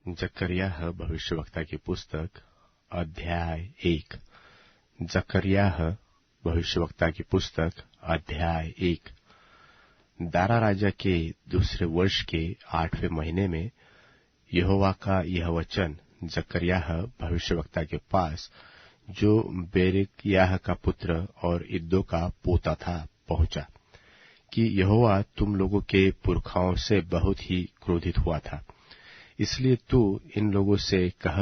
जकर्याह भविष्यवक्ता की पुस्तक अध्याय 1। जकर्याह भविष्यवक्ता की पुस्तक अध्याय 1। दारा राजा के दूसरे वर्ष के 8वें महीने में यहोवा का यह वचन जकर्याह भविष्यवक्ता के पास, जो बेरेक्याह का पुत्र और इद्दो का पोता था, पहुंचा कि यहोवा तुम लोगों के पुरखाओं से बहुत ही क्रोधित हुआ था। इसलिए तू इन लोगों से कह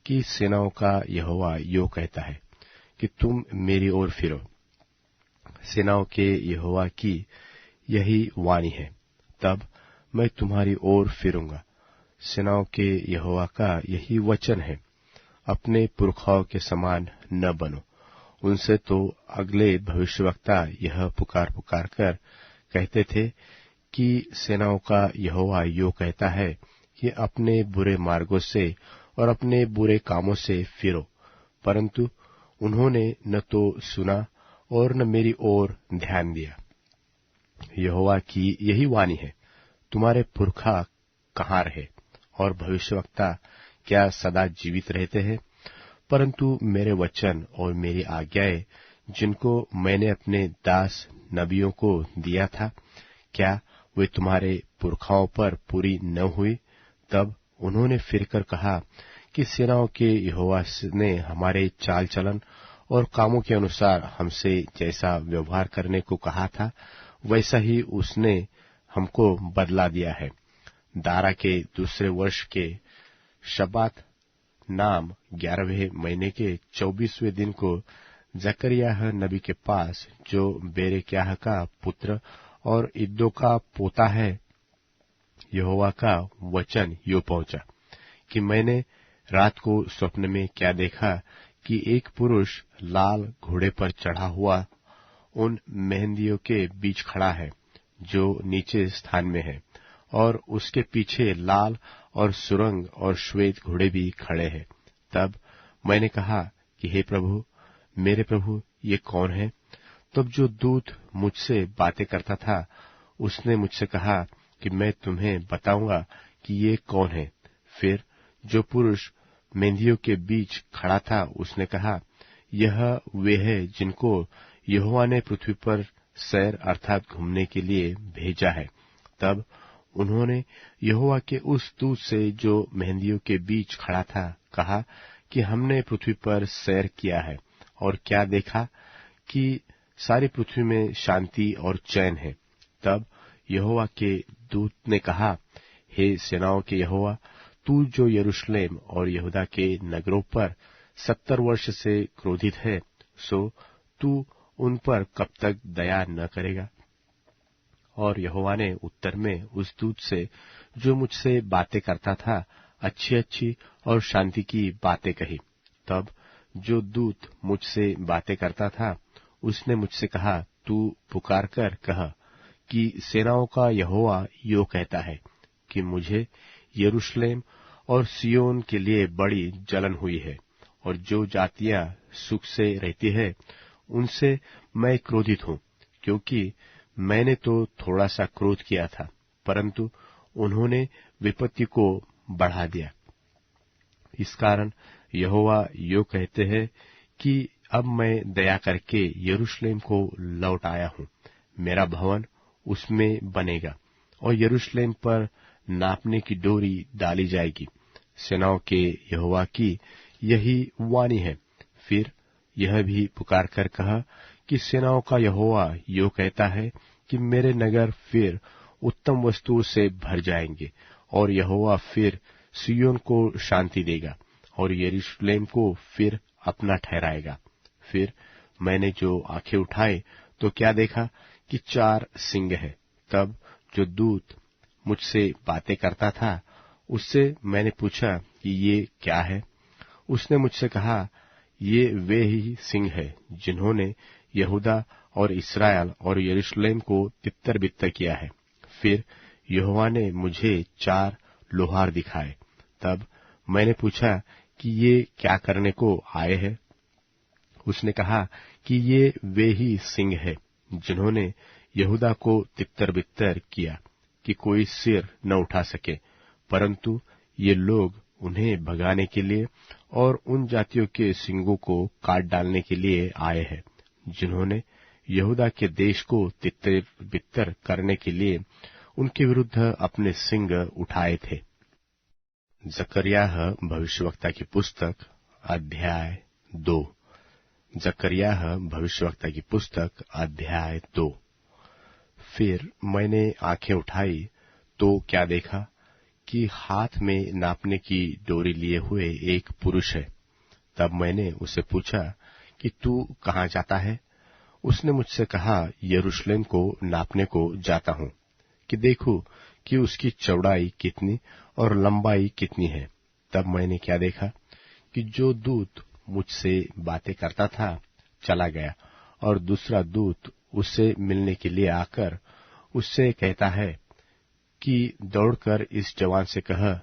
कि सेनाओं का यहोवा यो कहता है कि तुम मेरी ओर फिरो। सेनाओं के यहोवा की यही वाणी है, तब मैं तुम्हारी ओर फिरूंगा। सेनाओं के यहोवा का यही वचन है, अपने पुरखाओं के समान न बनो। उनसे तो अगले भविष्यवक्ता यह पुकार पुकार कर कहते थे कि सेनाओं का यहोवा यो कहता है कि अपने बुरे मार्गों से और अपने बुरे कामों से फिरो, परंतु उन्होंने न तो सुना और न मेरी ओर ध्यान दिया। यहोवा की यही वाणी है, तुम्हारे पुरखा कहाँ रहे और भविष्यवक्ता क्या सदा जीवित रहते हैं? परंतु मेरे वचन और मेरी आज्ञाएं जिनको मैंने अपने दास नबियों को दिया था, क्या वे तुम्हारे पुरखाओं पर पूरी न हुई? तब उन्होंने फिरकर कहा कि सेनाओं के यहोवा ने हमारे चाल चलन और कामों के अनुसार हमसे जैसा व्यवहार करने को कहा था, वैसा ही उसने हमको बदला दिया है। दारा के दूसरे वर्ष के शबात नाम 11वें महीने के 24वें दिन को जकर्याह नबी के पास, जो बेरेक्याह का पुत्र और इद्दो का पोता है, यहोवा का वचन यो पहुंचा कि मैंने रात को स्वप्न में क्या देखा कि एक पुरुष लाल घोड़े पर चढ़ा हुआ उन मेहंदियों के बीच खड़ा है जो नीचे स्थान में है, और उसके पीछे लाल और सुरंग और श्वेत घोड़े भी खड़े हैं। तब मैंने कहा कि हे प्रभु, मेरे प्रभु, ये कौन है? तब जो दूत मुझसे बातें करता था, उसने मुझसे कहा कि मैं तुम्हें बताऊंगा कि ये कौन है। फिर जो पुरुष मेंहदियों के बीच खड़ा था, उसने कहा, यह वे है जिनको यहोवा ने पृथ्वी पर सैर अर्थात घूमने के लिए भेजा है। तब उन्होंने यहोवा के उस दूत से जो मेंहदियों के बीच खड़ा था कहा कि हमने पृथ्वी पर सैर किया है और क्या देखा कि सारी पृथ्वी में शांति और चैन है। तब यहोवा के दूत ने कहा, हे सेनाओं के यहोवा, तू जो यरूशलेम और यहूदा के नगरों पर 70 वर्ष से क्रोधित है, सो तू उन पर कब तक दया न करेगा? और यहोवा ने उत्तर में उस दूत से जो मुझसे बातें करता था, अच्छी अच्छी और शांति की बातें कही। तब जो दूत मुझसे बातें करता था, उसने मुझसे कहा, तू पुकार कर कह कि सेनाओं का यहोवा यो कहता है कि मुझे यरूशलेम और सिय्योन के लिए बड़ी जलन हुई है, और जो जातियां सुख से रहती है, उनसे मैं क्रोधित हूं, क्योंकि मैंने तो थोड़ा सा क्रोध किया था, परंतु उन्होंने विपत्ति को बढ़ा दिया। इस कारण यहोवा यो कहते हैं कि अब मैं दया करके यरूशलेम को लौट आया हूं। मेरा भवन उसमें बनेगा और यरूशलेम पर नापने की डोरी डाली जाएगी। सेनाओं के यहोवा की यही वाणी है। फिर यह भी पुकार कर कहा कि सेनाओं का यहोवा यो कहता है कि मेरे नगर फिर उत्तम वस्तुओं से भर जाएंगे, और यहोवा फिर सिय्योन को शांति देगा और यरूशलेम को फिर अपना ठहराएगा। फिर मैंने जो आंखें उठाई तो क्या देखा कि 4 सिंह है। तब जो दूत मुझसे बातें करता था, उससे मैंने पूछा कि ये क्या है? उसने मुझसे कहा, ये वे ही सिंह है जिन्होंने यहूदा और इस्राएल और यरूशलेम को तितर बितर किया है। फिर यहोवा ने मुझे 4 लोहार दिखाए। तब मैंने पूछा कि ये क्या करने को आए हैं? उसने कहा कि ये वे ही सिंह है जिन्होंने यहूदा को तितर बितर किया कि कोई सिर न उठा सके, परंतु ये लोग उन्हें भगाने के लिए और उन जातियों के सिंगों को काट डालने के लिए आए हैं जिन्होंने यहूदा के देश को तितर बितर करने के लिए उनके विरुद्ध अपने सिंग उठाए थे। जकर्याह भविष्यवक्ता की पुस्तक अध्याय 2। जकर्याह भविष्यवक्ता की पुस्तक अध्याय 2। फिर मैंने आंखें उठाई तो क्या देखा कि हाथ में नापने की डोरी लिए हुए एक पुरुष है। तब मैंने उसे पूछा कि तू कहाँ जाता है? उसने मुझसे कहा, यरूशलेम को नापने को जाता हूँ कि देखूं कि उसकी चौड़ाई कितनी और लंबाई कितनी है। तब मैंने क्या देखा कि जो दूत मुझसे बातें करता था चला गया और दूसरा दूत उससे मिलने के लिए आकर उससे कहता है कि दौड़कर इस जवान से कह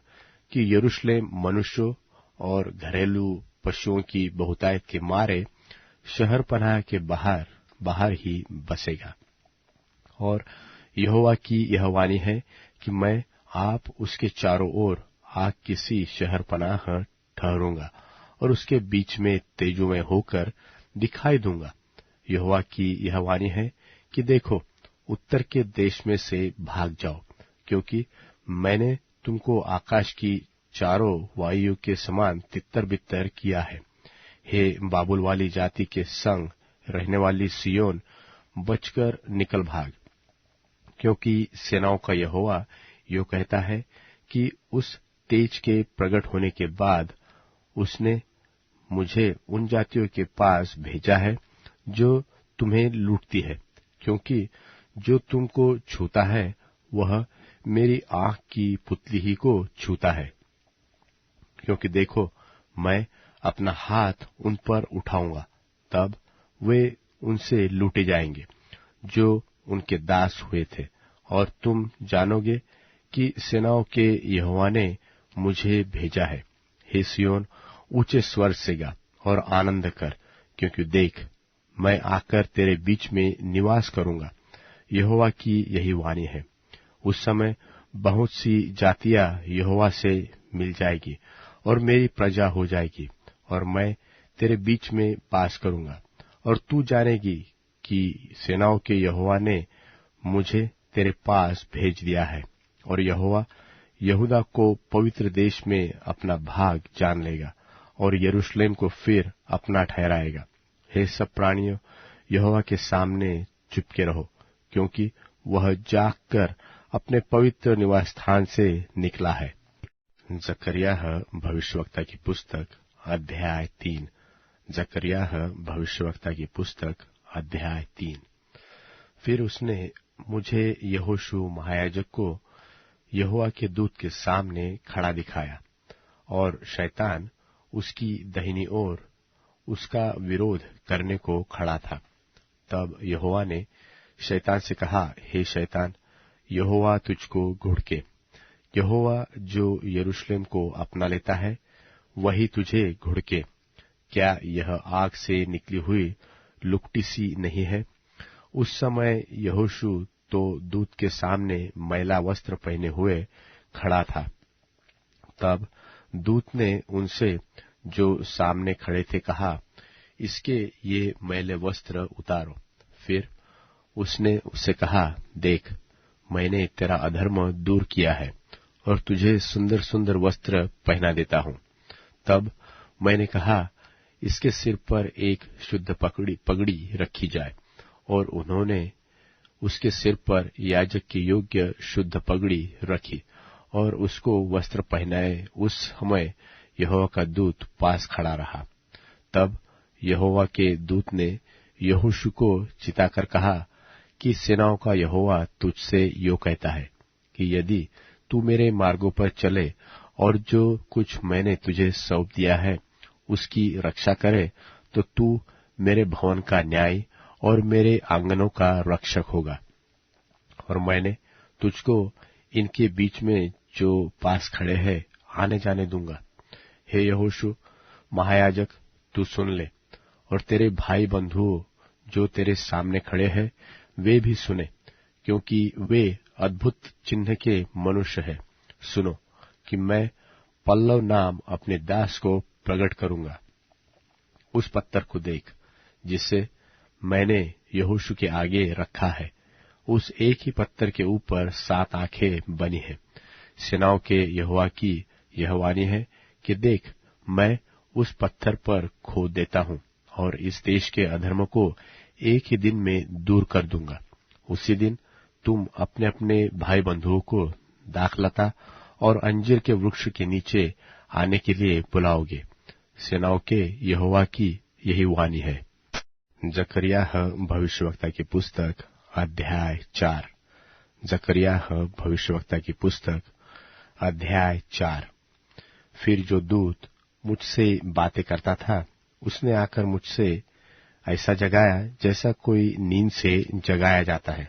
कि यरूशलेम मनुष्यों और घरेलू पशुओं की बहुतायत के मारे शहर पनाह के बाहर ही बसेगा। और यहोवा की यह वाणी है कि मैं आप उसके चारों ओर आग किसी शहर पनाह ठहरूंगा और उसके बीच में तेजोमय होकर दिखाई दूंगा। यहोवा की यह वाणी है कि देखो, उत्तर के देश में से भाग जाओ, क्योंकि मैंने तुमको आकाश की चारों वायु के समान तितर बितर किया है। हे बाबुल वाली जाति के संग रहने वाली सियोन, बचकर निकल भाग, क्योंकि सेनाओं का यहोवा यो कहता है कि उस तेज के प्रकट होने के बाद उसने मुझे उन जातियों के पास भेजा है जो तुम्हें लूटती है, क्योंकि जो तुमको छूता है वह मेरी आंख की पुतली ही को छूता है। क्योंकि देखो, मैं अपना हाथ उन पर उठाऊंगा, तब वे उनसे लूटे जाएंगे जो उनके दास हुए थे, और तुम जानोगे कि सेनाओं के यहोवा ने मुझे भेजा है। हे सियोन, ऊंचे स्वर से गा और आनंद कर, क्योंकि देख, मैं आकर तेरे बीच में निवास करूंगा। यहोवा की यही वाणी है। उस समय बहुत सी जातियां यहोवा से मिल जाएगी और मेरी प्रजा हो जाएगी, और मैं तेरे बीच में वास करूंगा। और तू जानेगी कि सेनाओं के यहोवा ने मुझे तेरे पास भेज दिया है, और यहोवा यहूदा को पवित्र देश में अपना भाग जान लेगा और यरूशलेम को फिर अपना ठहराएगा। हे सब प्राणियों, यहोवा के सामने चुपके रहो, क्योंकि वह जागकर अपने पवित्र निवास स्थान से निकला है। जकर्याह भविष्यवक्ता की पुस्तक अध्याय 3। जकर्याह भविष्यवक्ता की पुस्तक अध्याय 3। फिर उसने मुझे यहोशू महायाजक को यहोवा के दूत के सामने खड़ा दिखाया, और शैतान उसकी दाहिनी ओर उसका विरोध करने को खड़ा था। तब यहोवा ने शैतान से कहा, हे शैतान, यहोवा तुझको घुड़के। यहोवा जो यरूशलेम को अपना लेता है वही तुझे घुड़के। क्या यह आग से निकली हुई लुकटी सी नहीं है? उस समय यहोशू तो दूत के सामने मैला वस्त्र पहने हुए खड़ा था। तब दूत ने उनसे जो सामने खड़े थे कहा, इसके ये मैले वस्त्र उतारो। फिर उसने उससे कहा, देख, मैंने तेरा अधर्म दूर किया है और तुझे सुंदर सुंदर वस्त्र पहना देता हूं। तब मैंने कहा, इसके सिर पर एक शुद्ध पगड़ी रखी जाए, और उन्होंने उसके सिर पर याजक के योग्य शुद्ध पगड़ी रखी और उसको वस्त्र पहनाए। उस समय यहोवा का दूत पास खड़ा रहा। तब यहोवा के दूत ने यहोशू को चिताकर कहा कि सेनाओं का यहोवा तुझसे यो कहता है कि यदि तू मेरे मार्गों पर चले और जो कुछ मैंने तुझे सौंप दिया है उसकी रक्षा करे, तो तू मेरे भवन का न्याय और मेरे आंगनों का रक्षक होगा। और मैंने तुझको इनके बीच में जो पास खड़े हैं आने जाने दूंगा। हे यहोशू महायाजक, तू सुन ले, और तेरे भाई बंधुओं जो तेरे सामने खड़े हैं वे भी सुने, क्योंकि वे अद्भुत चिन्ह के मनुष्य हैं। सुनो कि मैं पल्लव नाम अपने दास को प्रकट करूंगा। उस पत्थर को देख जिसे मैंने यहोशू के आगे रखा है। उस एक ही पत्थर के ऊपर 7 आंखें बनी हैं। सेनाओं के यहोवा की यह वाणी है कि देख, मैं उस पत्थर पर खोद देता हूं और इस देश के अधर्म को एक ही दिन में दूर कर दूंगा। उसी दिन तुम अपने अपने भाई बंधुओं को दाखलता और अंजीर के वृक्ष के नीचे आने के लिए बुलाओगे। सेनाओं के यहोवा की यही वाणी है। जकरियाह भविष्यवक्ता की पुस्तक अध्याय 4। जकरियाह भविष्यवक्ता की पुस्तक अध्याय 4। फिर जो दूत मुझसे बातें करता था, उसने आकर मुझसे ऐसा जगाया जैसा कोई नींद से जगाया जाता है,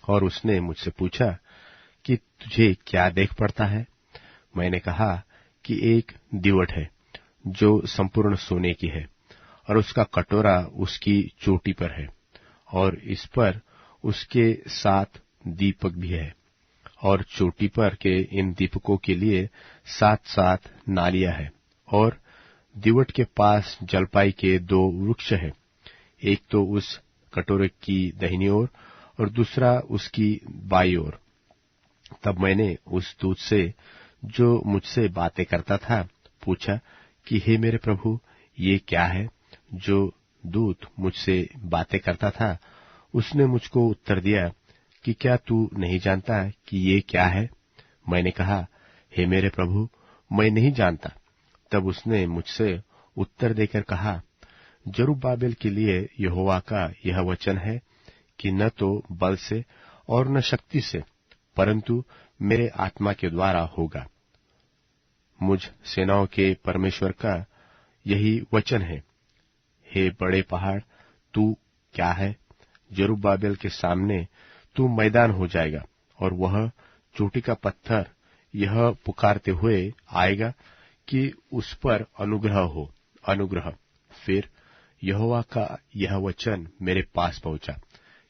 और उसने मुझसे पूछा कि तुझे क्या देख पड़ता है। मैंने कहा कि एक दीवट है जो संपूर्ण सोने की है, और उसका कटोरा उसकी चोटी पर है, और इस पर उसके 7 दीपक भी है, और चोटी पर के इन दीपकों के लिए 7 नालियां हैं, और दीवट के पास जलपाई के 2 वृक्ष हैं, एक तो उस कटोरे की दाहिनी ओर और दूसरा उसकी बाईं ओर। तब मैंने उस दूत से जो मुझसे बातें करता था पूछा कि हे मेरे प्रभु, ये क्या है? जो दूत मुझसे बातें करता था उसने मुझको उत्तर दिया कि क्या तू नहीं जानता कि ये क्या है? मैंने कहा, हे मेरे प्रभु, मैं नहीं जानता। तब उसने मुझसे उत्तर देकर कहा, जरुब्बाबेल के लिए यहोवा का यह वचन है कि न तो बल से और न शक्ति से, परंतु मेरे आत्मा के द्वारा होगा। मुझ सेनाओं के परमेश्वर का यही वचन है। हे बड़े पहाड़, तू क्या है? जरुब्बाबेल के सामने तू मैदान हो जाएगा, और वह चोटी का पत्थर यह पुकारते हुए आएगा कि उस पर अनुग्रह हो, अनुग्रह। फिर यहोवा का यह वचन मेरे पास पहुंचा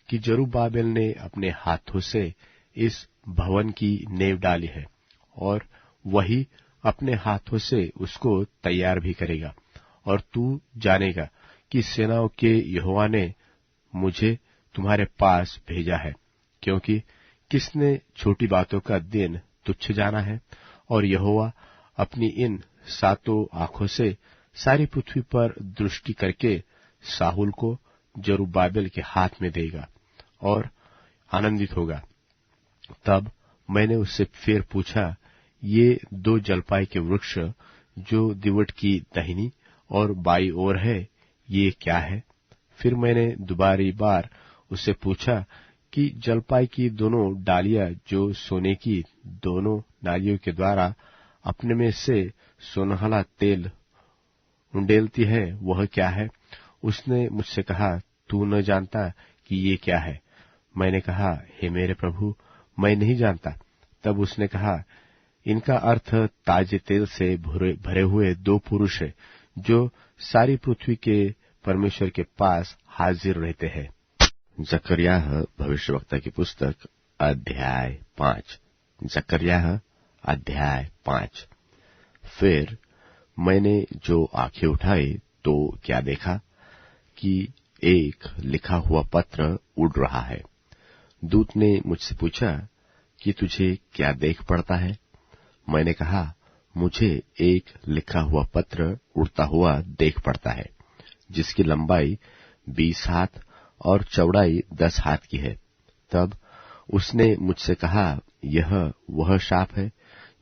कि जरुब्बाबेल ने अपने हाथों से इस भवन की नींव डाली है, और वही अपने हाथों से उसको तैयार भी करेगा। और तू जानेगा कि सेनाओं के यहोवा ने मुझे तुम्हारे पास भेजा है, क्योंकि किसने छोटी बातों का दिन तुच्छ जाना है, और यहोवा अपनी इन 7 आंखों से सारी पृथ्वी पर दृष्टि करके साहुल को जरुब्बाबेल के हाथ में देगा और आनंदित होगा। तब मैंने उससे फिर पूछा, ये 2 जलपाई के वृक्ष जो दीवट की दाहिनी और बाईं ओर है, ये क्या है? फिर मैंने दुबारी बार उससे पूछा कि जलपाई की दोनों डालियां जो सोने की दोनों नालियों के द्वारा अपने में से सोनहला तेल उंडेलती है, वह क्या है? उसने मुझसे कहा, तू न जानता कि ये क्या है? मैंने कहा, हे मेरे प्रभु, मैं नहीं जानता। तब उसने कहा, इनका अर्थ ताजे तेल से भरे हुए 2 पुरुष है, जो सारी पृथ्वी के परमेश्वर के पास हाजिर रहते हैं। जकरियाह भविष्यवक्ता की पुस्तक अध्याय 5। जकरियाह अध्याय 5। फिर मैंने जो आंखें उठाई तो क्या देखा कि एक लिखा हुआ पत्र उड़ रहा है। दूत ने मुझसे पूछा कि तुझे क्या देख पड़ता है? मैंने कहा, मुझे एक लिखा हुआ पत्र उड़ता हुआ देख पड़ता है, जिसकी लंबाई 20 हाथ और चौड़ाई 10 हाथ की है। तब उसने मुझसे कहा, यह वह शाप है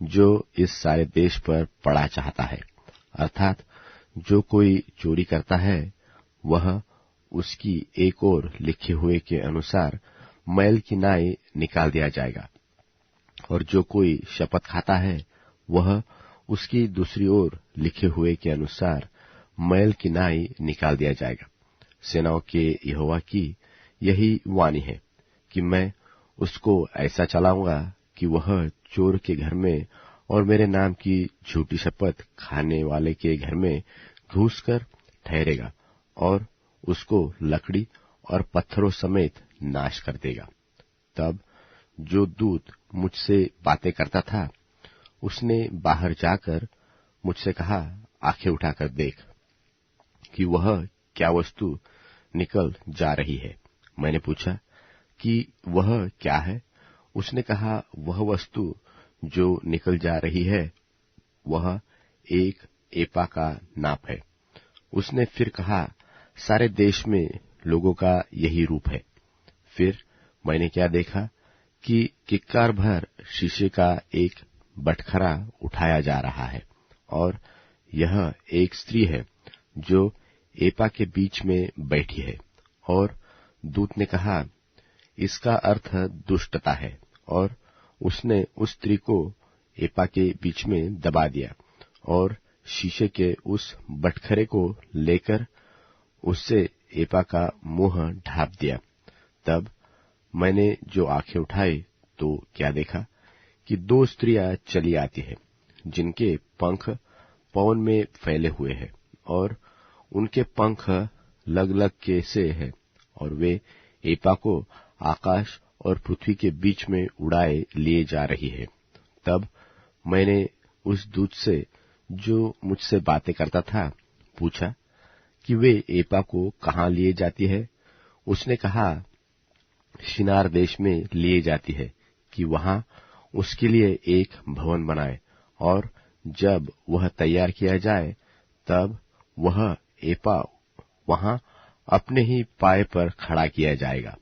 जो इस सारे देश पर पड़ा चाहता है, अर्थात जो कोई चोरी करता है वह उसकी एक ओर लिखे हुए के अनुसार मैल की नाई निकाल दिया जाएगा, और जो कोई शपथ खाता है वह उसकी दूसरी ओर लिखे हुए के अनुसार मैल की नाई निकाल दिया जाएगा। सेनाओं के यहोवा की यही वाणी है कि मैं उसको ऐसा चलाऊंगा कि वह चोर के घर में और मेरे नाम की झूठी शपथ खाने वाले के घर में घुसकर ठहरेगा, और उसको लकड़ी और पत्थरों समेत नाश कर देगा। तब जो दूत मुझसे बातें करता था उसने बाहर जाकर मुझसे कहा, आंखें उठाकर देख कि वह क्या वस्तु निकल जा रही है। मैंने पूछा कि वह क्या है? उसने कहा, वह वस्तु जो निकल जा रही है वह एक एपा का नाप है। उसने फिर कहा, सारे देश में लोगों का यही रूप है। फिर मैंने क्या देखा कि किक्कार भर शीशे का एक बटखरा उठाया जा रहा है, और यह एक स्त्री है जो एपा के बीच में बैठी है। और दूत ने कहा, इसका अर्थ दुष्टता है। और उसने उस स्त्री को एपा के बीच में दबा दिया और शीशे के उस बटखरे को लेकर उससे एपा का मुंह ढांप दिया। तब मैंने जो आंखें उठाई तो क्या देखा कि दो स्त्रियां चली आती हैं, जिनके पंख पवन में फैले हुए हैं, और उनके पंख लग लग के से हैं, और वे एपा को आकाश और पृथ्वी के बीच में उड़ाए लिए जा रही है। तब मैंने उस दूत से जो मुझसे बातें करता था पूछा कि वे एपा को कहाँ लिए जाती है? उसने कहा, शिनार देश में लिए जाती है कि वहां उसके लिए एक भवन बनाए, और जब वह तैयार किया जाए तब वह एपा वहां अपने ही पाए पर खड़ा किया जाएगा।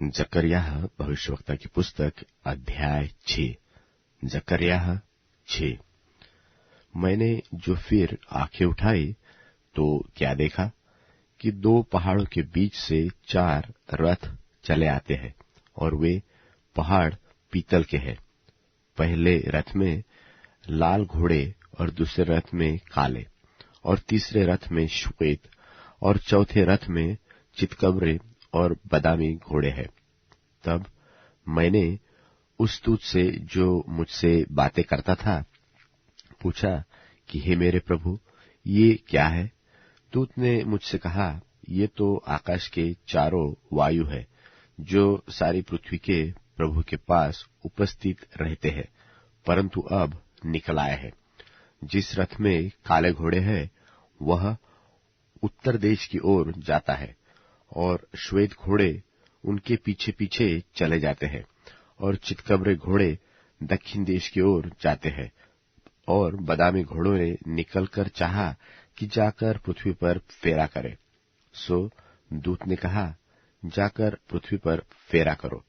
जकर्याह भविष्यवक्ता की पुस्तक अध्याय 6। जकर्याह 6। मैंने जो फिर आंखें उठाई तो क्या देखा कि दो पहाड़ों के बीच से 4 रथ चले आते हैं, और वे पहाड़ पीतल के हैं। पहले रथ में लाल घोड़े, और दूसरे रथ में काले, और तीसरे रथ में श्वेत, और चौथे रथ में चितकबरे और बादामी घोड़े हैं। तब मैंने उस दूत से जो मुझसे बातें करता था पूछा कि हे मेरे प्रभु, ये क्या है? दूत ने मुझसे कहा, ये तो आकाश के चारों वायु है, जो सारी पृथ्वी के प्रभु के पास उपस्थित रहते हैं, परंतु अब निकल आए हैं। जिस रथ में काले घोड़े हैं वह उत्तर देश की ओर जाता है, और श्वेत घोड़े उनके पीछे पीछे चले जाते हैं, और चितकबरे घोड़े दक्षिण देश की ओर जाते हैं। और बादामी घोड़ों ने निकलकर चाहा कि जाकर पृथ्वी पर फेरा करे। सो दूत ने कहा, जाकर पृथ्वी पर फेरा करो।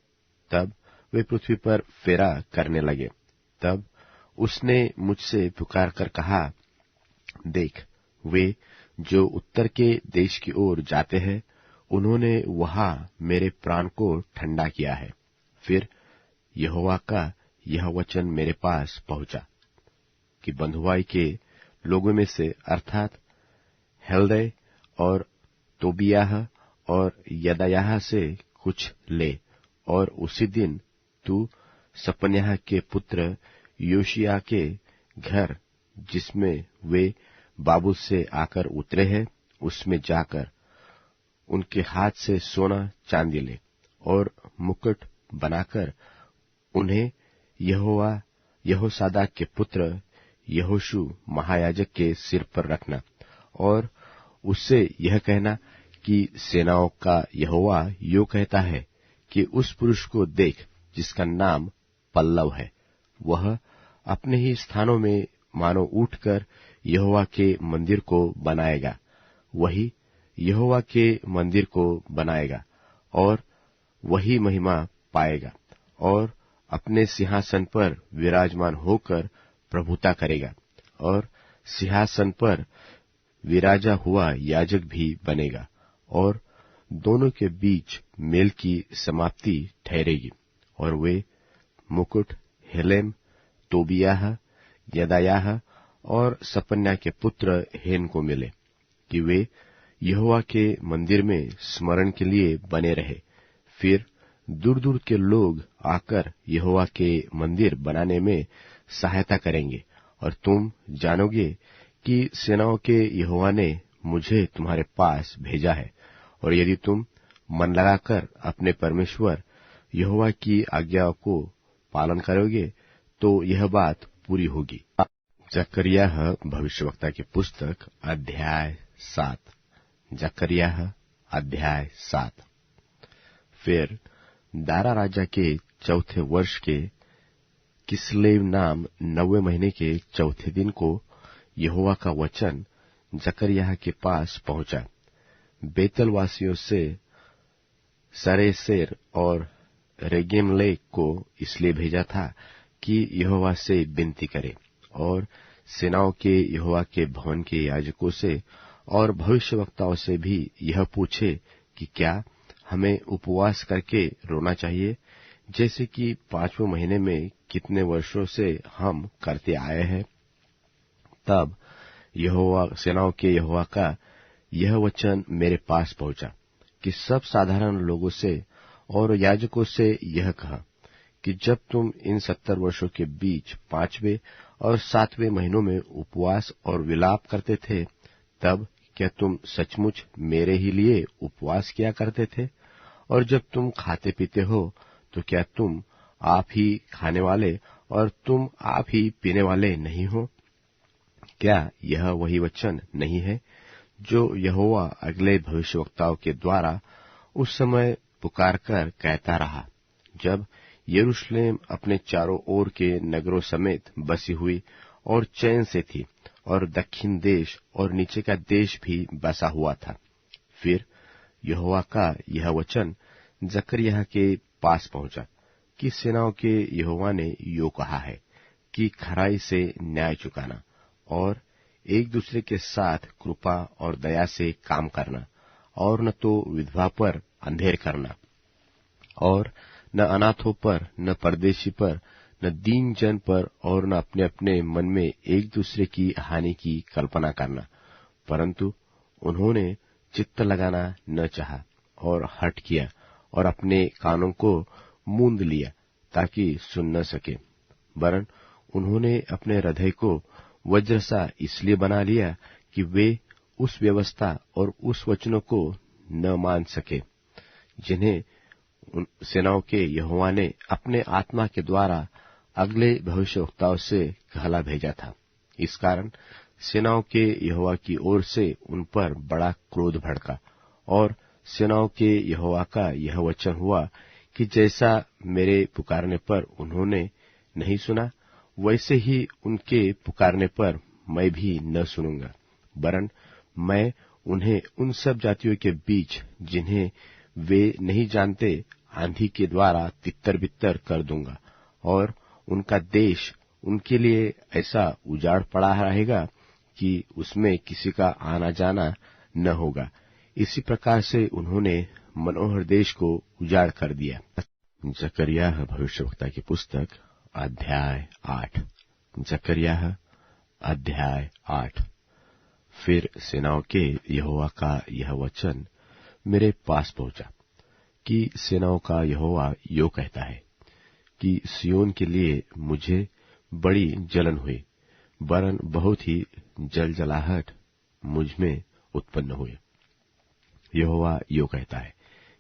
तब वे पृथ्वी पर फेरा करने लगे। तब उसने मुझसे पुकार कर कहा, देख, वे जो उत्तर के देश की ओर जाते हैं, उन्होंने वहां मेरे प्राण को ठंडा किया है। फिर यहोवा का यह वचन मेरे पास पहुंचा कि बंधुआई के लोगों में से अर्थात हेल्दै और तोबियाह और यदायाह से कुछ ले, और उसी दिन तू सपन्याह के पुत्र योशिया के घर, जिसमें वे बाबुल से आकर उतरे हैं, उसमें जाकर उनके हाथ से सोना चांदी ले, और मुकुट बनाकर उन्हें यहोसादाक के पुत्र यहोशू महायाजक के सिर पर रखना, और उससे यह कहना कि सेनाओं का यहोवा यो कहता है कि उस पुरुष को देख जिसका नाम पल्लव है, वह अपने ही स्थानों में मानो उठकर यहोवा के मंदिर को बनाएगा। वही यहोवा के मंदिर को बनाएगा और वही महिमा पाएगा, और अपने सिंहासन पर विराजमान होकर प्रभुता करेगा, और सिंहासन पर विराजा हुआ याजक भी बनेगा, और दोनों के बीच मेल की समाप्ति ठहरेगी। और वे मुकुट हेलेम, तोबियाह, यदायाह और सपन्या के पुत्र हेन को मिले कि वे यहोवा के मंदिर में स्मरण के लिए बने रहे। फिर दूर दूर के लोग आकर यहोवा के मंदिर बनाने में सहायता करेंगे, और तुम जानोगे कि सेनाओं के यहोवा ने मुझे तुम्हारे पास भेजा है। और यदि तुम मन लगाकर अपने परमेश्वर यहोवा की आज्ञाओं को पालन करोगे तो यह बात पूरी होगी। जकरिया भविष्यवक्ता की पुस्तक अध्याय 7। जकरिया अध्याय 7। फिर दारा राजा के चौथे वर्ष के किस्लेव नाम 9वें महीने के चौथे दिन को यहोवा का वचन जकरिया के पास पहुंचा। बेतल वासियों से सरेसेर और रेगेमलेक को इसलिए भेजा था कि यहोवा से विनती करे और सेनाओं के यहोवा के भवन के याजकों से और भविष्यवक्ताओं से भी यह पूछे कि क्या हमें उपवास करके रोना चाहिए, जैसे कि 5वें महीने में कितने वर्षों से हम करते आए हैं। तब यहोवा सेनाओं के यहोवा का यह वचन मेरे पास पहुंचा कि सब साधारण लोगों से और याजकों से यह कहा कि जब तुम इन 70 वर्षों के बीच 5वें और 7वें महीनों में उपवास और विलाप करते थे, तब क्या तुम सचमुच मेरे ही लिए उपवास किया करते थे? और जब तुम खाते पीते हो तो क्या तुम आप ही खाने वाले और तुम आप ही पीने वाले नहीं हो? क्या यह वही वचन नहीं है जो यहोवा अगले भविष्यवक्ताओं के द्वारा उस समय पुकारकर कहता रहा, जब यरूशलेम अपने चारों ओर के नगरों समेत बसी हुई और चैन से थी और दक्षिण देश और नीचे का देश भी बसा हुआ था? फिर यहोवा का यह वचन जकरिया के पास पहुंचा कि सेनाओं के यहोवा ने यो कहा है कि खराई से न्याय चुकाना और एक दूसरे के साथ कृपा और दया से काम करना, और न तो विधवा पर अंधेर करना, और न अनाथों पर, न परदेशी पर, न दीन जन पर, और न अपने अपने मन में एक दूसरे की हानि की कल्पना करना। परंतु उन्होंने चित्त लगाना न चाहा और हठ किया और अपने कानों को मूंद लिया ताकि सुन न सके। वरन उन्होंने अपने हृदय को वज्र सा इसलिए बना लिया कि वे उस व्यवस्था और उस वचनों को न मान सके जिन्हें सेनाओं के यहोवा ने अपने आत्मा के द्वारा अगले भविष्यवक्ताओं से कहला भेजा था। इस कारण सेनाओं के यहोवा की ओर से उन पर बड़ा क्रोध भड़का, और सेनाओं के यहोवा का यह वचन हुआ कि जैसा मेरे पुकारने पर उन्होंने नहीं सुना, वैसे ही उनके पुकारने पर मैं भी न सुनूंगा, वरन मैं उन्हें उन सब जातियों के बीच जिन्हें वे नहीं जानते आंधी के द्वारा तितर बितर कर दूंगा, और उनका देश उनके लिए ऐसा उजाड़ पड़ा रहेगा कि उसमें किसी का आना जाना न होगा। इसी प्रकार से उन्होंने मनोहर देश को उजाड़ कर दिया। जकरिया भविष्यवक्ता की पुस्तक अध्याय 8। जकरिया अध्याय 8। फिर सेनाओं के यहोवा का यह वचन मेरे पास पहुंचा कि सेनाओं का यहोवा यो कहता है कि सियोन के लिए मुझे बड़ी जलन हुई, वरन बहुत ही जलजलाहट मुझ में उत्पन्न हुई। यहोवा यो कहता है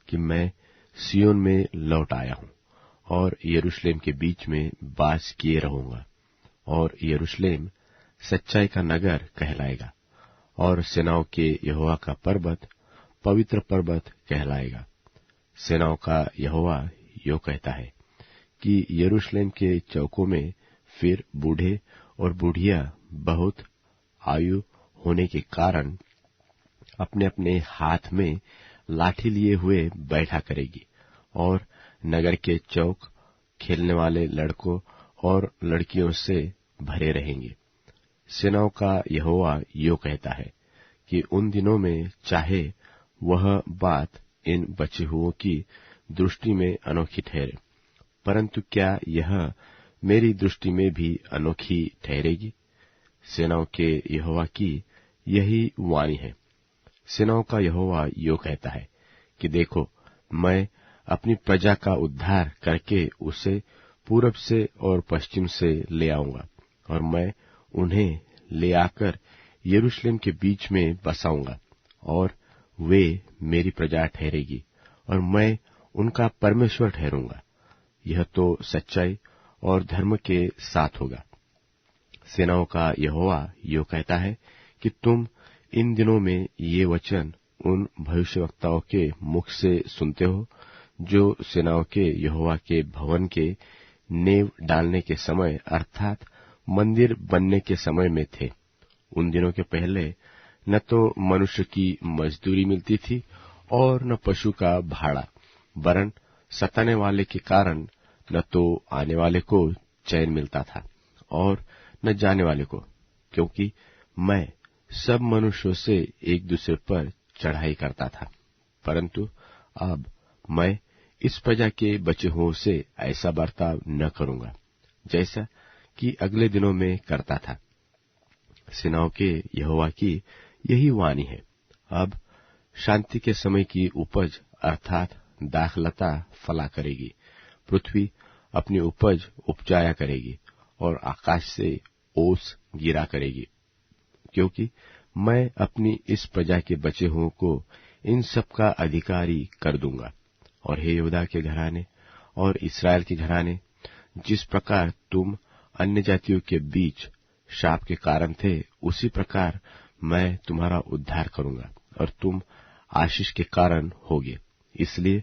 कि मैं सियोन में लौट आया हूं और यरूशलेम के बीच में वास किए रहूंगा, और यरूशलेम सच्चाई का नगर कहलाएगा, और सेनाओं के यहोवा का पर्वत पवित्र पर्वत कहलाएगा। सेनाओं का यहोवा यो कहता है कि यरूशलेम के चौकों में फिर बूढ़े और बूढ़िया बहुत आयु होने के कारण अपने अपने हाथ में लाठी लिए हुए बैठा करेगी, और नगर के चौक खेलने वाले लड़कों और लड़कियों से भरे रहेंगे। सेनाओं का यहोवा यो कहता है कि उन दिनों में चाहे वह बात इन बचे हुओं की दृष्टि में अनोखी ठहरे, परंतु क्या यह मेरी दृष्टि में भी अनोखी ठहरेगी? सेनाओं के यहोवा की यही वाणी है। सेनाओं का यहोवा यो कहता है कि देखो, मैं अपनी प्रजा का उद्धार करके उसे पूरब से और पश्चिम से ले आऊंगा, और मैं उन्हें ले आकर यरूशलेम के बीच में बसाऊंगा, और वे मेरी प्रजा ठहरेगी, और मैं उनका परमेश्वर ठहरूंगा। यह तो सच्चाई और धर्म के साथ होगा। सेनाओं का यहोवा यो कहता है कि तुम इन दिनों में ये वचन उन भविष्यवक्ताओं के मुख से सुनते हो जो सेनाओं के यहोवा के भवन के नेव डालने के समय अर्थात मंदिर बनने के समय में थे। उन दिनों के पहले न तो मनुष्य की मजदूरी मिलती थी और न पशु का भाड़ा, वरन सताने वाले के कारण न तो आने वाले को चैन मिलता था और न जाने वाले को, क्योंकि मैं सब मनुष्यों से एक दूसरे पर चढ़ाई करता था। परंतु अब मैं इस प्रजा के बचे हुओं से ऐसा बर्ताव न करूंगा जैसा कि अगले दिनों में करता था। सेनाओं के यहोवा की यही वाणी है। अब शांति के समय की उपज अर्थात दाखलता फला करेगी, पृथ्वी अपनी उपज उपजाया करेगी और आकाश से ओस गिरा करेगी, क्योंकि मैं अपनी इस प्रजा के बचे हुओं को इन सब का अधिकारी कर दूंगा। और हे यहूदा के घराने और इस्राएल के घराने, जिस प्रकार तुम अन्य जातियों के बीच शाप के कारण थे, उसी प्रकार मैं तुम्हारा उद्धार करूंगा और तुम आशीष के कारण होगे। इसलिए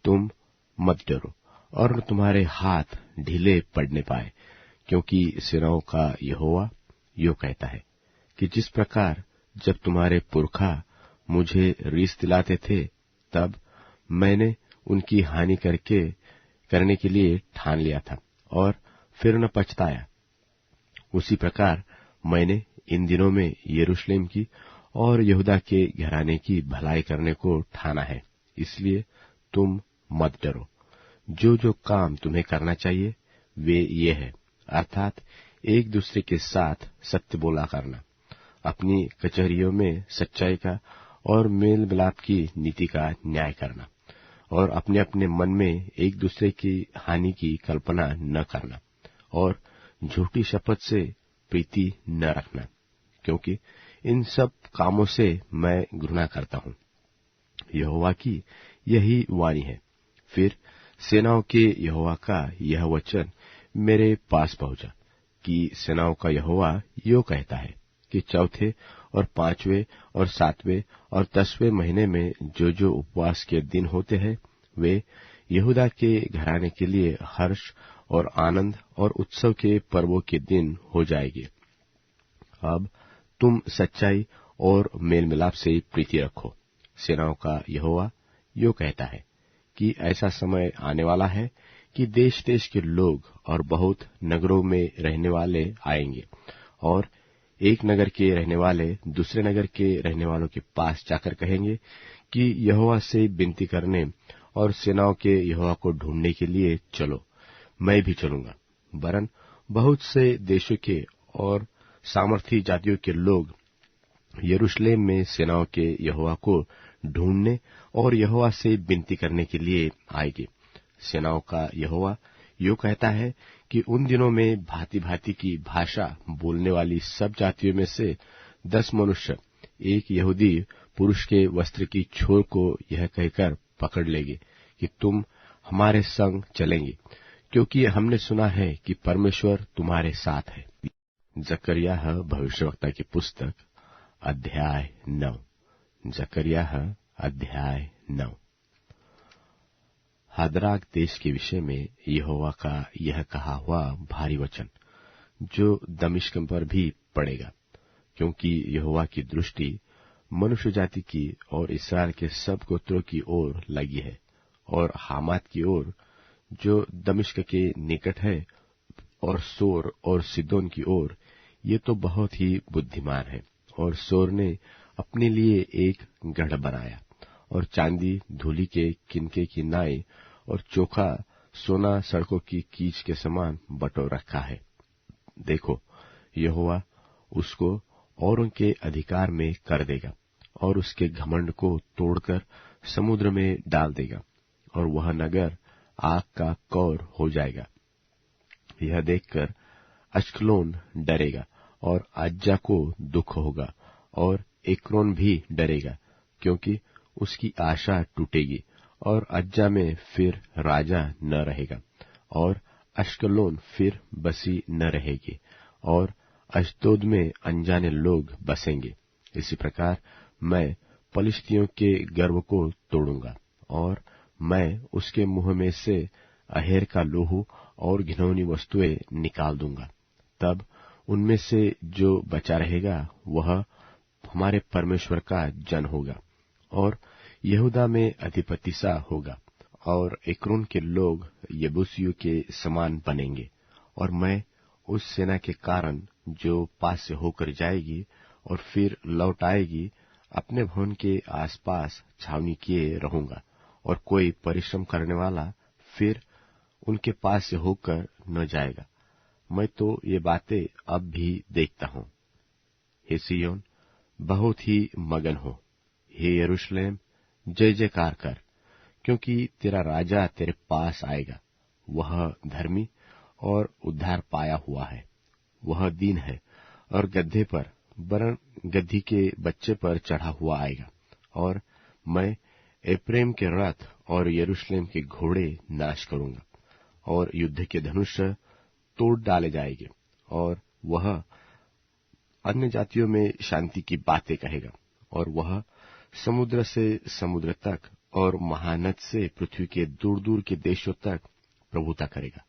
तुम मत डरो और न तुम्हारे हाथ ढीले पड़ने पाए, क्योंकि सेनाओं का यहोवा यो कहता है कि जिस प्रकार जब तुम्हारे पुरखा मुझे रीस दिलाते थे, तब मैंने उनकी हानि करने के लिए ठान लिया था और फिर न पछताया, उसी प्रकार मैंने इन दिनों में यरूशलेम की और यहूदा के घराने की भलाई करने को ठाना है। इसलिए तुम मत डरो। जो जो काम तुम्हें करना चाहिए वे ये है, अर्थात एक दूसरे के साथ सत्य बोला करना, अपनी कचहरियों में सच्चाई का और मेल मिलाप की नीति का न्याय करना, और अपने अपने मन में एक दूसरे की हानि की कल्पना न करना, और झूठी शपथ से प्रीति न रखना, क्योंकि इन सब कामों से मैं घृणा करता हूं। यहोवा की यही वाणी है। फिर सेनाओं के यहोवा का यह वचन मेरे पास पहुंचा कि सेनाओं का यहोवा यो कहता है कि चौथे और पांचवें और सातवें और 10वें महीने में जो जो उपवास के दिन होते हैं, वे यहूदा के घराने के लिए हर्ष और आनंद और उत्सव के पर्वों के दिन हो जाएंगे। अब तुम सच्चाई और मेल मिलाप से प्रीति रखो। सेनाओं का यहोवा यो कहता है कि ऐसा समय आने वाला है कि देश देश के लोग और बहुत नगरों में रहने वाले आएंगे, और एक नगर के रहने वाले दूसरे नगर के रहने वालों के पास जाकर कहेंगे कि यहोवा से विनती करने और सेनाओं के यहोवा को ढूंढने के लिए चलो। मैं भी चलूंगा। वरन बहुत से देशों के और सामर्थी जातियों के लोग यरूशलेम में सेनाओं के यहोवा को ढूंढने और यहोवा से विनती करने के लिए आएंगे। सेनाओं का यहोवा यो कहता है कि उन दिनों में भांति भांति की भाषा बोलने वाली सब जातियों में से 10 मनुष्य एक यहूदी पुरुष के वस्त्र की छोर को यह कहकर पकड़ लेंगे कि तुम हमारे संग चलेंगे, क्योंकि हमने सुना है कि परमेश्वर तुम्हारे साथ है। जकरिया भविष्यवक्ता की पुस्तक अध्याय 9। जकरिया अध्याय 9। हदराक देश के विषय में यहोवा का यह कहा हुआ भारी वचन जो दमिश्क पर भी पड़ेगा, क्योंकि यहोवा की दृष्टि मनुष्य जाति की और इस्राएल के सब गोत्रों की ओर लगी है, और हामात की ओर जो दमिश्क के निकट है, और सोर और सिदोन की ओर, ये तो बहुत ही बुद्धिमान है। और सोर ने अपने लिए एक गढ़ बनाया और चांदी धूलि के किनके की नाई और चोखा सोना सड़कों की कीच के समान बटोर रखा है। देखो, यहोवा उसको और उनके अधिकार में कर देगा और उसके घमंड को तोड़कर समुद्र में डाल देगा, और वह नगर आग का कौर हो जाएगा। यह देखकर अश्कलोन डरेगा और अज्जा को दुख होगा, और एक्रोन भी डरेगा, क्योंकि उसकी आशा टूटेगी, और अज्जा में फिर राजा न रहेगा, और अश्कलोन फिर बसी न रहेगी, और अश्दोद में अनजाने लोग बसेंगे। इसी प्रकार मैं पलिश्तियों के गर्व को तोड़ूंगा और मैं उसके मुंह में से अहेर का लोहू और घिनौनी वस्तुएं निकाल दूंगा। तब उनमें से जो बचा रहेगा वह हमारे परमेश्वर का जन होगा और यहूदा में अधिपति सा होगा, और एक्रोन के लोग यबूसियों के समान बनेंगे। और मैं उस सेना के कारण जो पास से होकर जाएगी और फिर लौट आएगी, अपने भवन के आसपास छावनी किए रहूंगा, और कोई परिश्रम करने वाला फिर उनके पास से होकर न जाएगा। मैं तो ये बातें अब भी देखता हूँ। हे सिय्योन, बहुत ही मगन हो। हे यरूशलेम, जय जयकार कर, क्योंकि तेरा राजा तेरे पास आएगा। वह धर्मी और उद्धार पाया हुआ है। वह दीन है और गड्ढे पर, वरन गद्दी के बच्चे पर चढ़ा हुआ आएगा। और मैं एप्रेम के रथ और यरूशलेम के घोड़े नाश करूंगा, और युद्ध के धनुष तोड़ डाले जाएंगे। और वह अन्य जातियों में शांति की बातें कहेगा, और वह समुद्र से समुद्र तक और महानद से पृथ्वी के दूर दूर के देशों तक प्रभुता करेगा।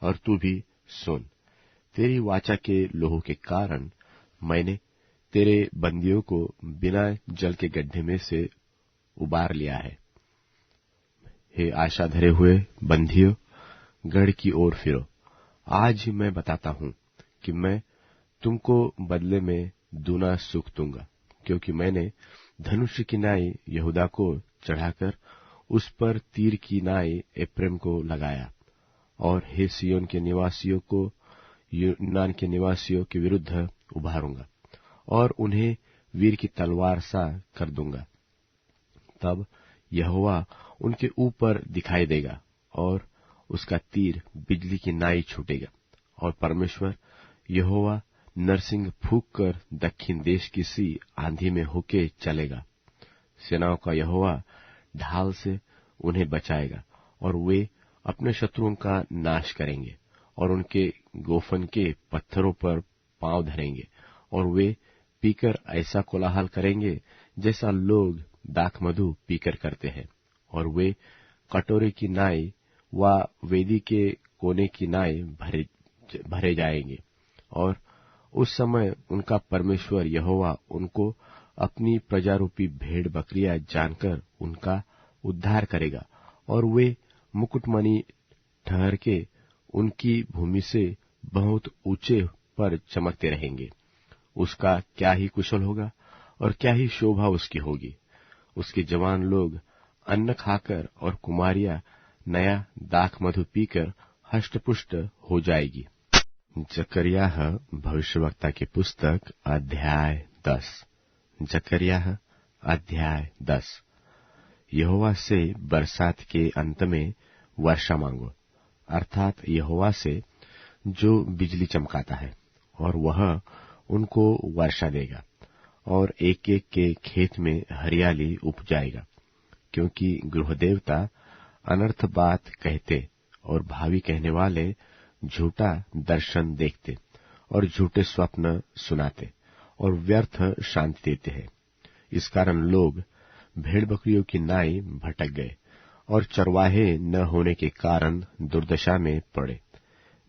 और तू भी सुन, तेरी वाचा के लोहो के कारण मैंने तेरे बंदियों को बिना जल के गड्ढे में से उबार लिया है। हे आशा धरे हुए बंदियों, गढ़ की ओर फिरो। आज ही मैं बताता हूं कि मैं तुमको बदले में दूना सुख दूंगा, क्योंकि मैंने धनुष की नाई यहूदा को चढ़ाकर उस पर तीर की नाई एप्रेम को लगाया। और हे सिय्योन के निवासियों को यूनान के निवासियों के विरुद्ध उभारूंगा और उन्हें वीर की तलवार सा कर दूंगा। तब यहोवा उनके ऊपर दिखाई देगा और उसका तीर बिजली की नाई छूटेगा। और परमेश्वर यहोवा नरसिंह फूंक कर दक्षिण देश की सी आंधी में होके चलेगा। सेनाओं का यहोवा ढाल से उन्हें बचाएगा, और वे अपने शत्रुओं का नाश करेंगे और उनके गोफन के पत्थरों पर पांव धरेंगे। और वे पीकर ऐसा कोलाहल करेंगे जैसा लोग दाखमधु पीकर करते हैं। और वे कटोरे की नाई व वेदी के कोने की नाई भरे जाएंगे। और उस समय उनका परमेश्वर यहोवा उनको अपनी प्रजारूपी भेड़ बकरियां जानकर उनका उद्धार करेगा, और वे मुकुटमणि ठहर के उनकी भूमि से बहुत ऊंचे पर चमकते रहेंगे। उसका क्या ही कुशल होगा और क्या ही शोभा उसकी होगी। उसके जवान लोग अन्न खाकर और कुमारियां नया दाख मधु पीकर हष्टपुष्ट हो जाएगी। जकरियाह भविष्यवक्ता की पुस्तक अध्याय 10। जकरियाह अध्याय 10। यहोवा से बरसात के अंत में वर्षा मांगो, अर्थात यहोवा से जो बिजली चमकाता है, और वह उनको वर्षा देगा और एक एक के खेत में हरियाली उपजाएगा। क्योंकि गृहदेवता अनर्थ बात कहते और भावी कहने वाले झूठा दर्शन देखते और झूठे स्वप्न सुनाते और व्यर्थ शांति देते हैं। इस कारण लोग भेड़ बकरियों की नाई भटक गए और चरवाहे न होने के कारण दुर्दशा में पड़े।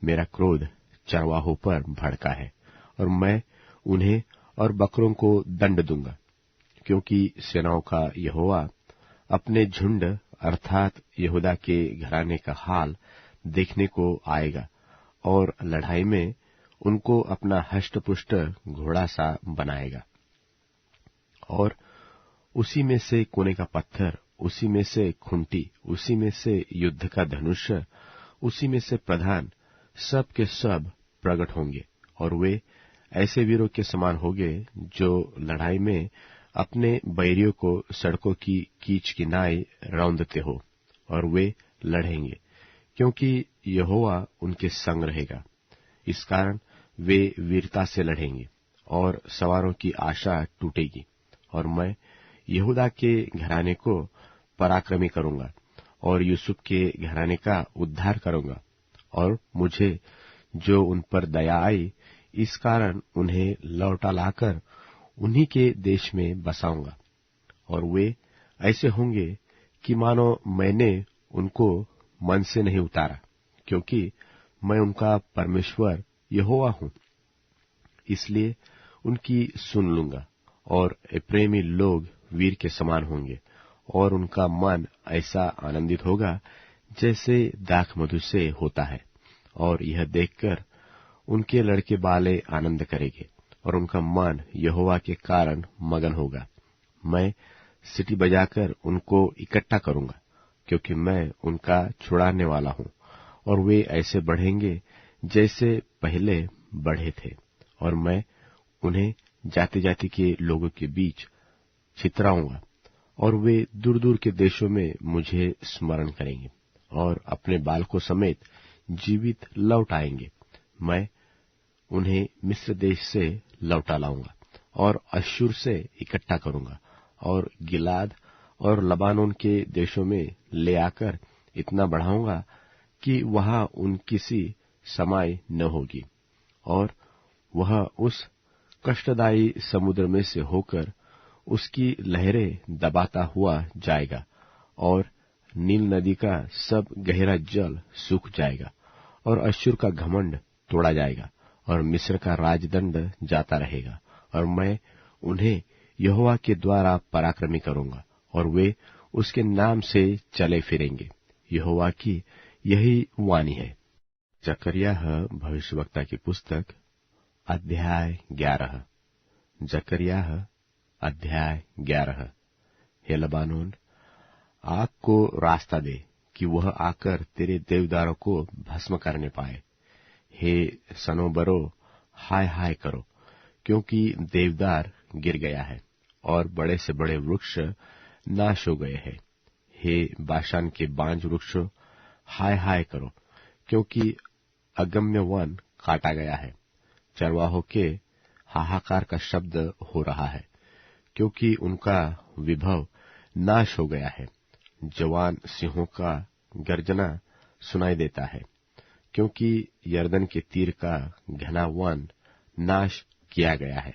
मेरा क्रोध चरवाहों पर भड़का है और मैं उन्हें और बकरों को दंड दूंगा, क्योंकि सेनाओं का यहोवा अपने झुंड अर्थात यहूदा के घराने का हाल देखने को आएगा और लड़ाई में उनको अपना हष्टपुष्ट घोड़ा सा बनाएगा। और उसी में से कोने का पत्थर, उसी में से खुंटी, उसी में से युद्ध का धनुष, उसी में से प्रधान, सब के सब प्रकट होंगे। और वे ऐसे वीरों के समान होंगे जो लड़ाई में अपने बैरियों को सड़कों की कीच की नाई रौंदते हो, और वे लड़ेंगे, क्योंकि यहोवा उनके संग रहेगा। इस कारण वे वीरता से लड़ेंगे और सवारों की आशा टूटेगी। और मैं यहूदा के घराने को पराक्रमी करूंगा और यूसुफ के घराने का उद्धार करूंगा। और मुझे जो उन पर दया आई, इस कारण उन्हें लौटा लाकर उन्हीं के देश में बसाऊंगा, और वे ऐसे होंगे कि मानो मैंने उनको मन से नहीं उतारा, क्योंकि मैं उनका परमेश्वर यहोवा हूं। इसलिए उनकी सुन लूंगा, और एप्रेमी लोग वीर के समान होंगे, और उनका मन ऐसा आनंदित होगा जैसे दाख मधु से होता है। और यह देखकर उनके लड़के बाले आनंद करेंगे, और उनका मन यहोवा के कारण मगन होगा। मैं सीटी बजाकर उनको इकट्ठा करूंगा, क्योंकि मैं उनका छुड़ाने वाला हूं, और वे ऐसे बढ़ेंगे जैसे पहले बढ़े थे। और मैं उन्हें जाति जाति के लोगों के बीच छितराऊंगा, और वे दूर दूर के देशों में मुझे स्मरण करेंगे, और अपने बालकों समेत जीवित लौट आएंगे। मैं उन्हें मिस्र देश से लौटा लाऊंगा, और अश्शूर से इकट्ठा करूंगा, और गिलाद और लबानोन के देशों में ले आकर इतना बढ़ाऊंगा कि वहां उनकी सी समाई न होगी। और वह उस कष्टदायी समुद्र में से होकर उसकी लहरें दबाता हुआ जाएगा, और नील नदी का सब गहरा जल सूख जाएगा, और अश्शूर का घमंड तोड़ा जाएगा, और मिस्र का राजदंड जाता रहेगा। और मैं उन्हें यहोवा के द्वारा पराक्रमी करूंगा, और वे उसके नाम से चले फिरेंगे। यहोवा की यही वाणी है। जकरिया भविष्यवक्ता की पुस्तक अध्याय 11। जकरिया अध्याय 11। हे लबानोन, आग को रास्ता दे कि वह आकर तेरे देवदारों को भस्म करने पाए। हे सनोबरो, हाय हाय करो, क्योंकि देवदार गिर गया है, और बड़े से बड़े वृक्ष नाश हो गए हैं। हे बाशान के बांज वृक्षों, हाय हाय करो, क्योंकि अगम्य वन काटा गया है। चरवाहों के हाहाकार का शब्द हो रहा है, क्योंकि उनका विभव नाश हो गया है। जवान सिंहों का गर्जना सुनाई देता है, क्योंकि यरदन के तीर का घना वन नाश किया गया है।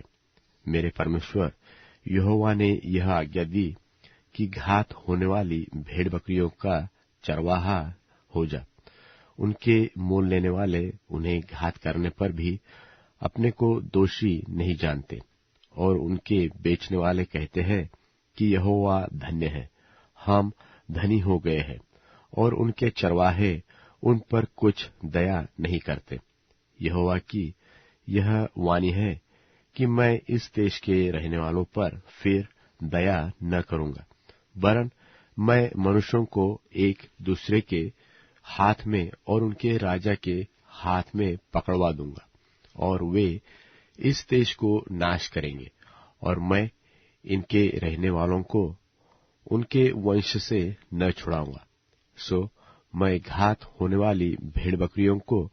मेरे परमेश्वर यहोवा ने यह आज्ञा दी कि घात होने वाली भेड़ बकरियों का चरवाहा हो जा। उनके मोल लेने वाले उन्हें घात करने पर भी अपने को दोषी नहीं जानते, और उनके बेचने वाले कहते हैं कि यहोवा धन्य है, हम धनी हो गए हैं। और उनके चरवाहे उन पर कुछ दया नहीं करते। यहोवा की यह वाणी है कि मैं इस देश के रहने वालों पर फिर दया न करूंगा, वरन मैं मनुष्यों को एक दूसरे के हाथ में और उनके राजा के हाथ में पकड़वा दूंगा, और वे इस देश को नाश करेंगे, और मैं इनके रहने वालों को उनके वंश से न छुड़ाऊंगा। सो मैं घात होने वाली भेड़ बकरियों को,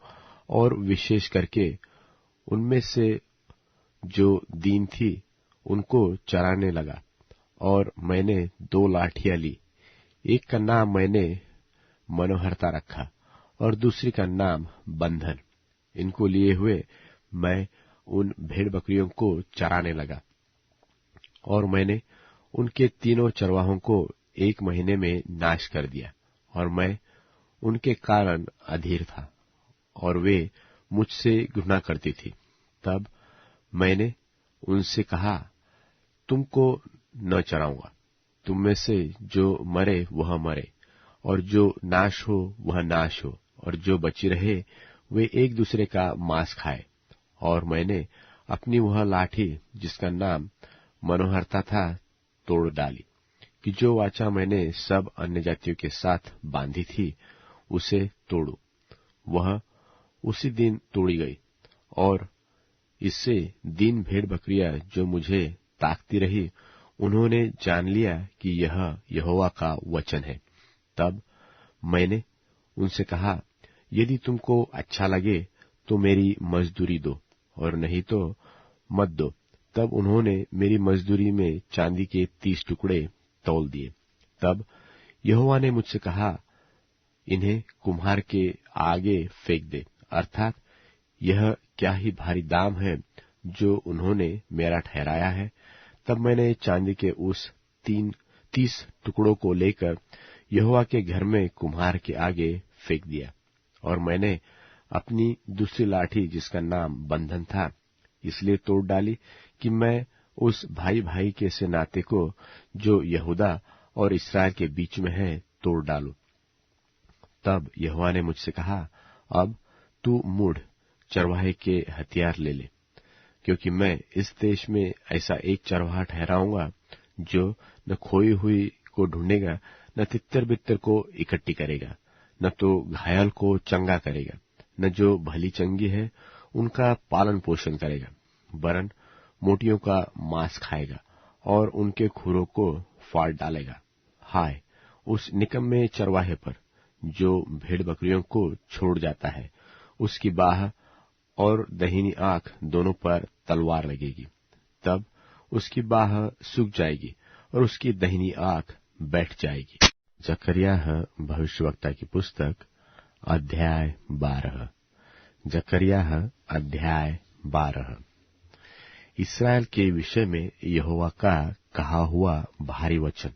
और विशेष करके उनमें से जो दीन थी, उनको चराने लगा। और मैंने 2 लाठियां ली, एक का नाम मैंने मनोहरता रखा, और दूसरी का नाम बंधन। इनको लिए हुए मैं उन भेड़ बकरियों को चराने लगा, और मैंने उनके तीनों चरवाहों को 1 महीने में नाश कर दिया। और मैं उनके कारण अधीर था, और वे मुझसे घृणा करती थी। तब मैंने उनसे कहा, तुमको न चराऊंगा। तुम में से जो मरे वह मरे, और जो नाश हो वह नाश हो, और जो बची रहे वे एक दूसरे का मांस खाए। और मैंने अपनी वह लाठी जिसका नाम मनोहरता था तोड़ डाली, कि जो वाचा मैंने सब अन्य जातियों के साथ बांधी थी उसे तोड़ूं। वह उसी दिन तोड़ी गई, और इससे दीन भेड़ बकरियां जो मुझे ताकती रही, उन्होंने जान लिया कि यह यहोवा का वचन है। तब मैंने उनसे कहा, यदि तुमको अच्छा लगे तो मेरी मजदूरी दो, और नहीं तो मत दो। तब उन्होंने मेरी मजदूरी में चांदी के 30 टुकड़े तौल दिए। तब यहोवा ने मुझसे कहा, इन्हें कुम्हार के आगे फेंक दे, अर्थात यह क्या ही भारी दाम है जो उन्होंने मेरा ठहराया है। तब मैंने चांदी के उस 30 टुकड़ों को लेकर यहोवा के घर में कुम्हार के आगे फेंक दिया, और मैंने अपनी दूसरी लाठी, जिसका नाम बंधन था, इसलिए तोड़ डाली कि मैं उस भाई भाई के से नाते को जो यहूदा और इस्राएल के बीच में है तोड़ डालूं। तब यहोवा ने मुझसे कहा, अब तू मुड़ चरवाहे के हथियार ले ले, क्योंकि मैं इस देश में ऐसा एक चरवाहा ठहराऊंगा जो न खोई हुई को ढूंढेगा, न तितर बितर को इकट्ठी करेगा, न तो घायल को चंगा करेगा, न जो भली चंगी है उनका पालन पोषण करेगा, वरन मोटियों का मांस खाएगा और उनके खुरों को फाड़ डालेगा। हाय उस निकम्मे चरवाहे पर जो भेड़ बकरियों को छोड़ जाता है, उसकी बाह और दहिनी आंख दोनों पर तलवार लगेगी। तब उसकी बाह सूख जाएगी और उसकी दहिनी आंख बैठ जाएगी। जकरिया भविष्यवक्ता की पुस्तक अध्याय 12। जकरिया अध्याय 12। इस्राएल के विषय में यहोवा का कहा हुआ भारी वचन।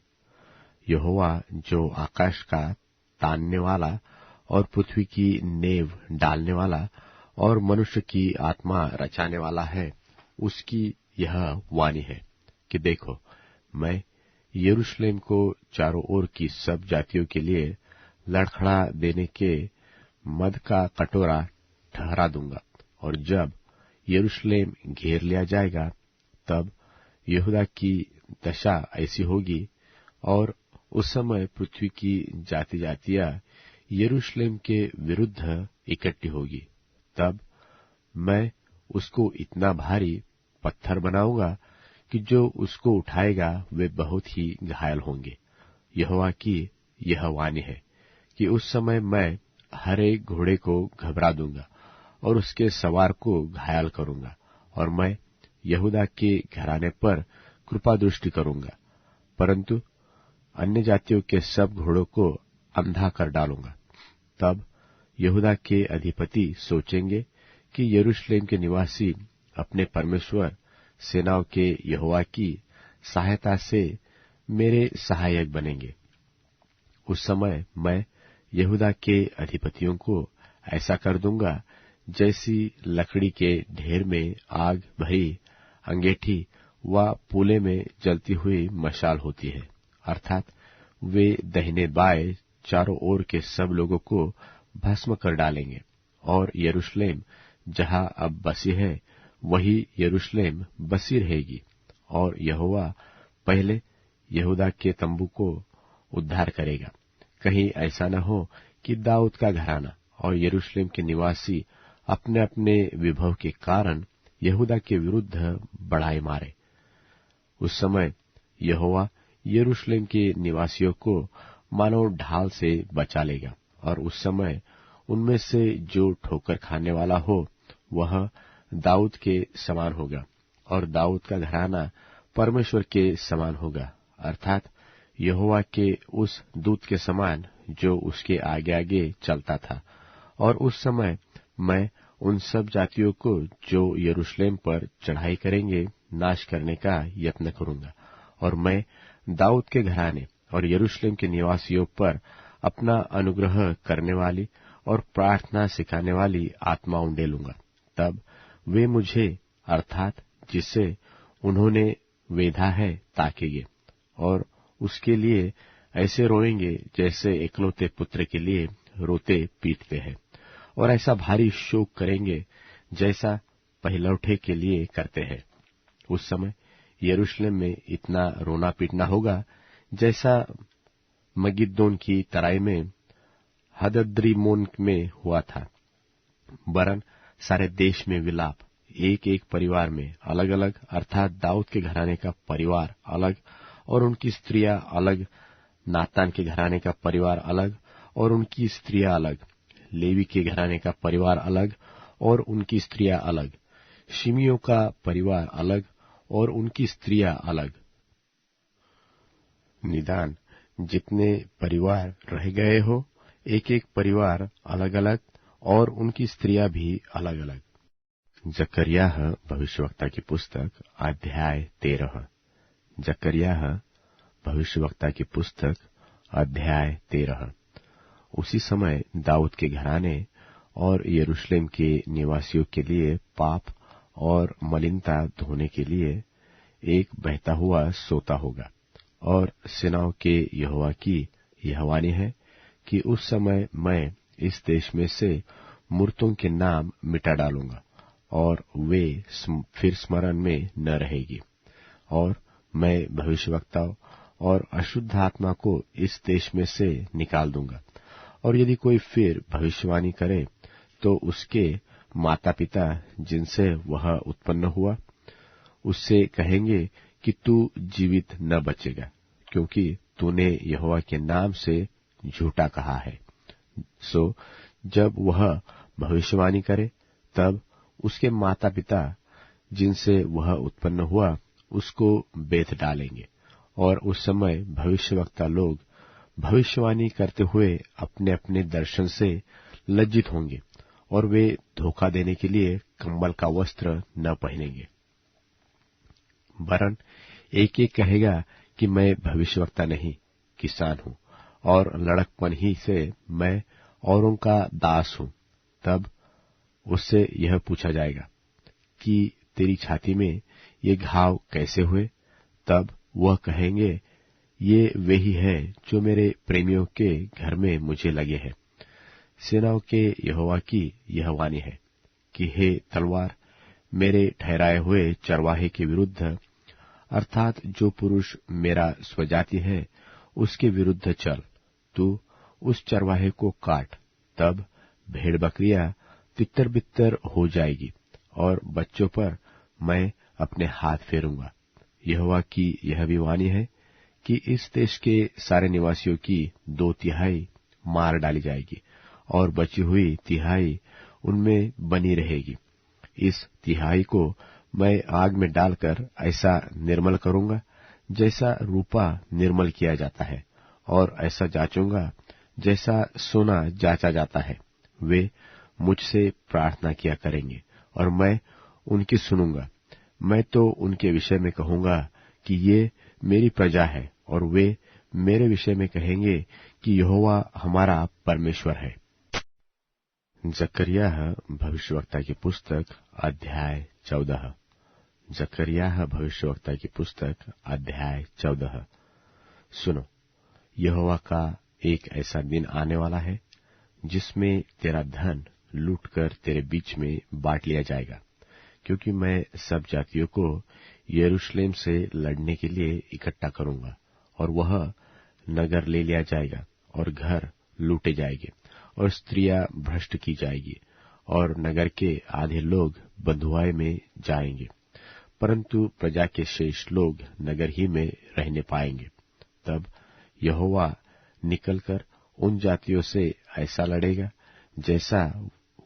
यहोवा जो आकाश का तानने वाला और पृथ्वी की नेव डालने वाला और मनुष्य की आत्मा रचाने वाला है, उसकी यह वाणी है कि देखो, मैं यरूशलेम को चारों ओर की सब जातियों के लिए लड़खड़ा देने के मद का कटोरा ठहरा दूंगा, और जब यरूशलेम घेर लिया जाएगा, तब यहूदा की दशा ऐसी होगी, और उस समय पृथ्वी की जाति जातियां यरूशलेम के विरुद्ध इकट्ठी होगी। तब मैं उसको इतना भारी पत्थर बनाऊंगा कि जो उसको उठाएगा वे बहुत ही घायल होंगे। यहोवा की यह वाणी है कि उस समय मैं हर एक घोड़े को घबरा दूंगा और उसके सवार को घायल करूंगा, और मैं यहूदा के घराने पर कृपा दृष्टि करूंगा, परंतु अन्य जातियों के सब घोड़ों को अंधा कर डालूंगा। तब यहूदा के अधिपति सोचेंगे कि यरूशलेम के निवासी अपने परमेश्वर सेनाओं के यहोवा की सहायता से मेरे सहायक बनेंगे। उस समय मैं यहूदा के अधिपतियों को ऐसा कर दूंगा जैसी लकड़ी के ढेर में आग भरी अंगीठी व पूले में जलती हुई मशाल होती है, अर्थात वे दाहिने बाएं चारों ओर के सब लोगों को भस्म कर डालेंगे, और यरूशलेम जहां अब बसी है वही यरूशलेम बसी रहेगी। और यहोवा पहले यहूदा के तंबू को उद्धार करेगा। कहीं ऐसा न हो कि दाऊद का घराना और यरूशलेम के निवासी अपने अपने विभव के कारण यहूदा के विरुद्ध बढ़ाई मारे। उस समय यहोवा यरूशलेम के निवासियों को मानो ढाल से बचा लेगा, और उस समय उनमें से जो ठोकर खाने वाला हो वह दाऊद के समान होगा, और दाऊद का घराना परमेश्वर के समान होगा, अर्थात यहोवा के उस दूत के समान जो उसके आगे आगे चलता था। और उस समय मैं उन सब जातियों को जो यरूशलेम पर चढ़ाई करेंगे नाश करने का यत्न करूंगा, और मैं दाऊद के घराने और यरूशलेम के निवासियों पर अपना अनुग्रह करने वाली और प्रार्थना सिखाने वाली आत्मा उंडेलूंगा। तब वे मुझे, अर्थात जिसे उन्होंने वेधा है, ताकेंगे और उसके लिए ऐसे रोएंगे जैसे एकलौते पुत्र के लिए रोते पीटते हैं, और ऐसा भारी शोक करेंगे जैसा पहिलौठे के लिए करते हैं। उस समय यरूशलेम में इतना रोना पीटना होगा जैसा मगिद्दोन की तराई में हदद्रिमोन में हुआ था, वरन सारे देश में विलाप, एक एक परिवार में अलग अलग, अर्थात दाऊद के घराने का परिवार अलग और उनकी स्त्रियां अलग, नातान के घराने का परिवार अलग और उनकी स्त्रियां अलग, लेवी के घराने का परिवार अलग और उनकी स्त्रियां अलग, शिमियों का परिवार अलग और उनकी स्त्रियां अलग। निदान जितने परिवार रह गए हो, एक एक परिवार अलग अलग और उनकी स्त्रियां भी अलग अलग। जकर्याह भविष्यवक्ता की पुस्तक अध्याय 13। जकर्याह भविष्यवक्ता की पुस्तक अध्याय 13। उसी समय दाऊद के घराने और यरूशलेम के निवासियों के लिए पाप और मलिनता धोने के लिए एक बहता हुआ सोता होगा। और सेनाओं के यहोवा की यह वाणी है कि उस समय मैं इस देश में से मूर्तों के नाम मिटा डालूंगा और वे फिर स्मरण में न रहेगी। और मैं भविष्यवक्ताओं और अशुद्ध आत्मा को इस देश में से निकाल दूंगा। और यदि कोई फिर भविष्यवाणी करे तो उसके माता पिता जिनसे वह उत्पन्न हुआ उससे कहेंगे कि तू जीवित न बचेगा, क्योंकि तूने यहोवा के नाम से झूठा कहा है। सो जब वह भविष्यवाणी करे तब उसके माता पिता जिनसे वह उत्पन्न हुआ उसको बेध डालेंगे। और उस समय भविष्यवक्ता लोग भविष्यवाणी करते हुए अपने अपने दर्शन से लज्जित होंगे और वे धोखा देने के लिए कंबल का वस्त्र न पहनेंगे। वरन एक एक कहेगा कि मैं भविष्यवक्ता नहीं, किसान हूं और लड़कपन ही से मैं औरों का दास हूं। तब उससे यह पूछा जाएगा कि तेरी छाती में ये घाव कैसे हुए? तब वह कहेंगे, ये वे ही है जो मेरे प्रेमियों के घर में मुझे लगे हैं। सेनाओं के यहोवा की यह वाणी है कि हे तलवार, मेरे ठहराए हुए चरवाहे के विरुद्ध, अर्थात जो पुरुष मेरा स्वजाति है उसके विरुद्ध चल। तू उस चरवाहे को काट, तब भेड़ बकरियां तितर बितर हो जाएगी और बच्चों पर मैं अपने हाथ फेरूंगा। यहोवा की यह भी वाणी है कि इस देश के सारे निवासियों की 2/3 मार डाली जाएगी और बची हुई 1/3 उनमें बनी रहेगी। इस 1/3 को मैं आग में डालकर ऐसा निर्मल करूंगा जैसा रूपा निर्मल किया जाता है, और ऐसा जांचूंगा जैसा सोना जांचा जाता है। वे मुझसे प्रार्थना किया करेंगे और मैं उनकी सुनूंगा। मैं तो उनके विषय में कहूंगा कि ये मेरी प्रजा है, और वे मेरे विषय में कहेंगे कि यहोवा हमारा परमेश्वर है। जकर्याह भविष्यवक्ता की पुस्तक अध्याय 14। जकर्याह भविष्यवक्ता की पुस्तक अध्याय 14। सुनो, यहोवा का एक ऐसा दिन आने वाला है जिसमें तेरा धन लूटकर तेरे बीच में बांट लिया जाएगा, क्योंकि मैं सब जातियों को यरूशलेम से लड़ने के लिए इकट्ठा करूंगा, और वह नगर ले लिया जाएगा और घर लूटे जाएंगे और स्त्रियां भ्रष्ट की जाएगी और नगर के आधे लोग बंधुआई में जाएंगे, परंतु प्रजा के शेष लोग नगर ही में रहने पाएंगे। तब यहोवा निकलकर उन जातियों से ऐसा लड़ेगा जैसा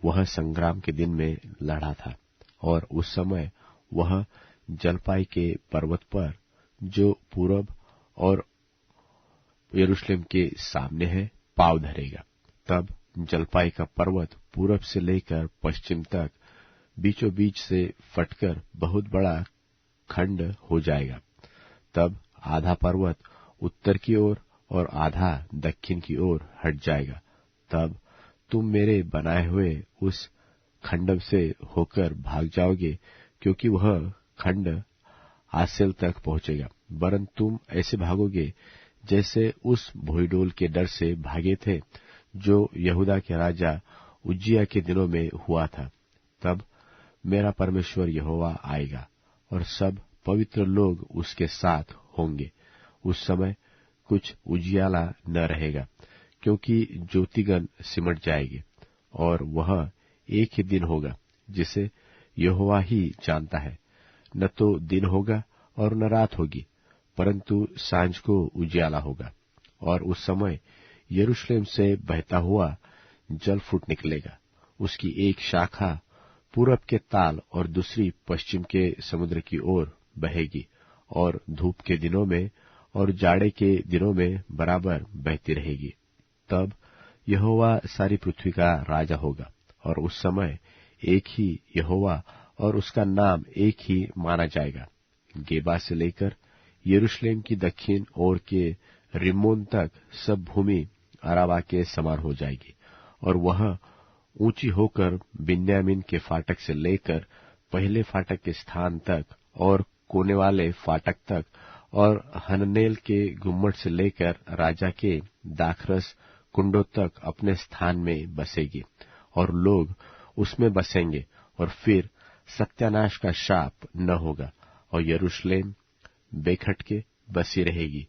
वह संग्राम के दिन में लड़ा था, और उस समय वह जलपाई के पर्वत पर जो पूरब और यरूशलेम के सामने है पाँव धरेगा। तब जलपाई का पर्वत पूरब से लेकर पश्चिम तक बीचों बीच से फटकर बहुत बड़ा खंड हो जाएगा। तब आधा पर्वत उत्तर की ओर और आधा दक्षिण की ओर हट जाएगा। तब तुम मेरे बनाए हुए उस खंड से होकर भाग जाओगे, क्योंकि वह खंड आसेल तक पहुंचेगा। वरन तुम ऐसे भागोगे जैसे उस भोईडोल के डर से भागे थे जो यहूदा के राजा उज्जिया के दिनों में हुआ था। तब मेरा परमेश्वर यहोवा आएगा और सब पवित्र लोग उसके साथ होंगे। उस समय कुछ उजियाला न रहेगा, क्योंकि ज्योतिगण सिमट जाएंगे, और वह एक ही दिन होगा जिसे यहोवा ही जानता है। न तो दिन होगा और न रात होगी, परंतु सांझ को उजियाला होगा। और उस समय यरूशलेम से बहता हुआ जल फूट निकलेगा। उसकी एक शाखा पूरब के ताल और दूसरी पश्चिम के समुद्र की ओर बहेगी, और धूप के दिनों में और जाड़े के दिनों में बराबर बहती रहेगी। तब यहोवा सारी पृथ्वी का राजा होगा, और उस समय एक ही यहोवा और उसका नाम एक ही माना जाएगा। गेबा से लेकर यरूशलेम की दक्षिण ओर के रिम्मोन तक सब भूमि अराबा के समान हो जाएगी, और वह ऊंची होकर बिन्यामीन के फाटक से लेकर पहले फाटक के स्थान तक और कोने वाले फाटक तक और हननेल के गुम्मट से लेकर राजा के दाखरस कुंडों तक अपने स्थान में बसेगी, और लोग उसमें बसेंगे, और फिर सत्यानाश का शाप न होगा, और यरूशलेम बेखटके बसी रहेगी।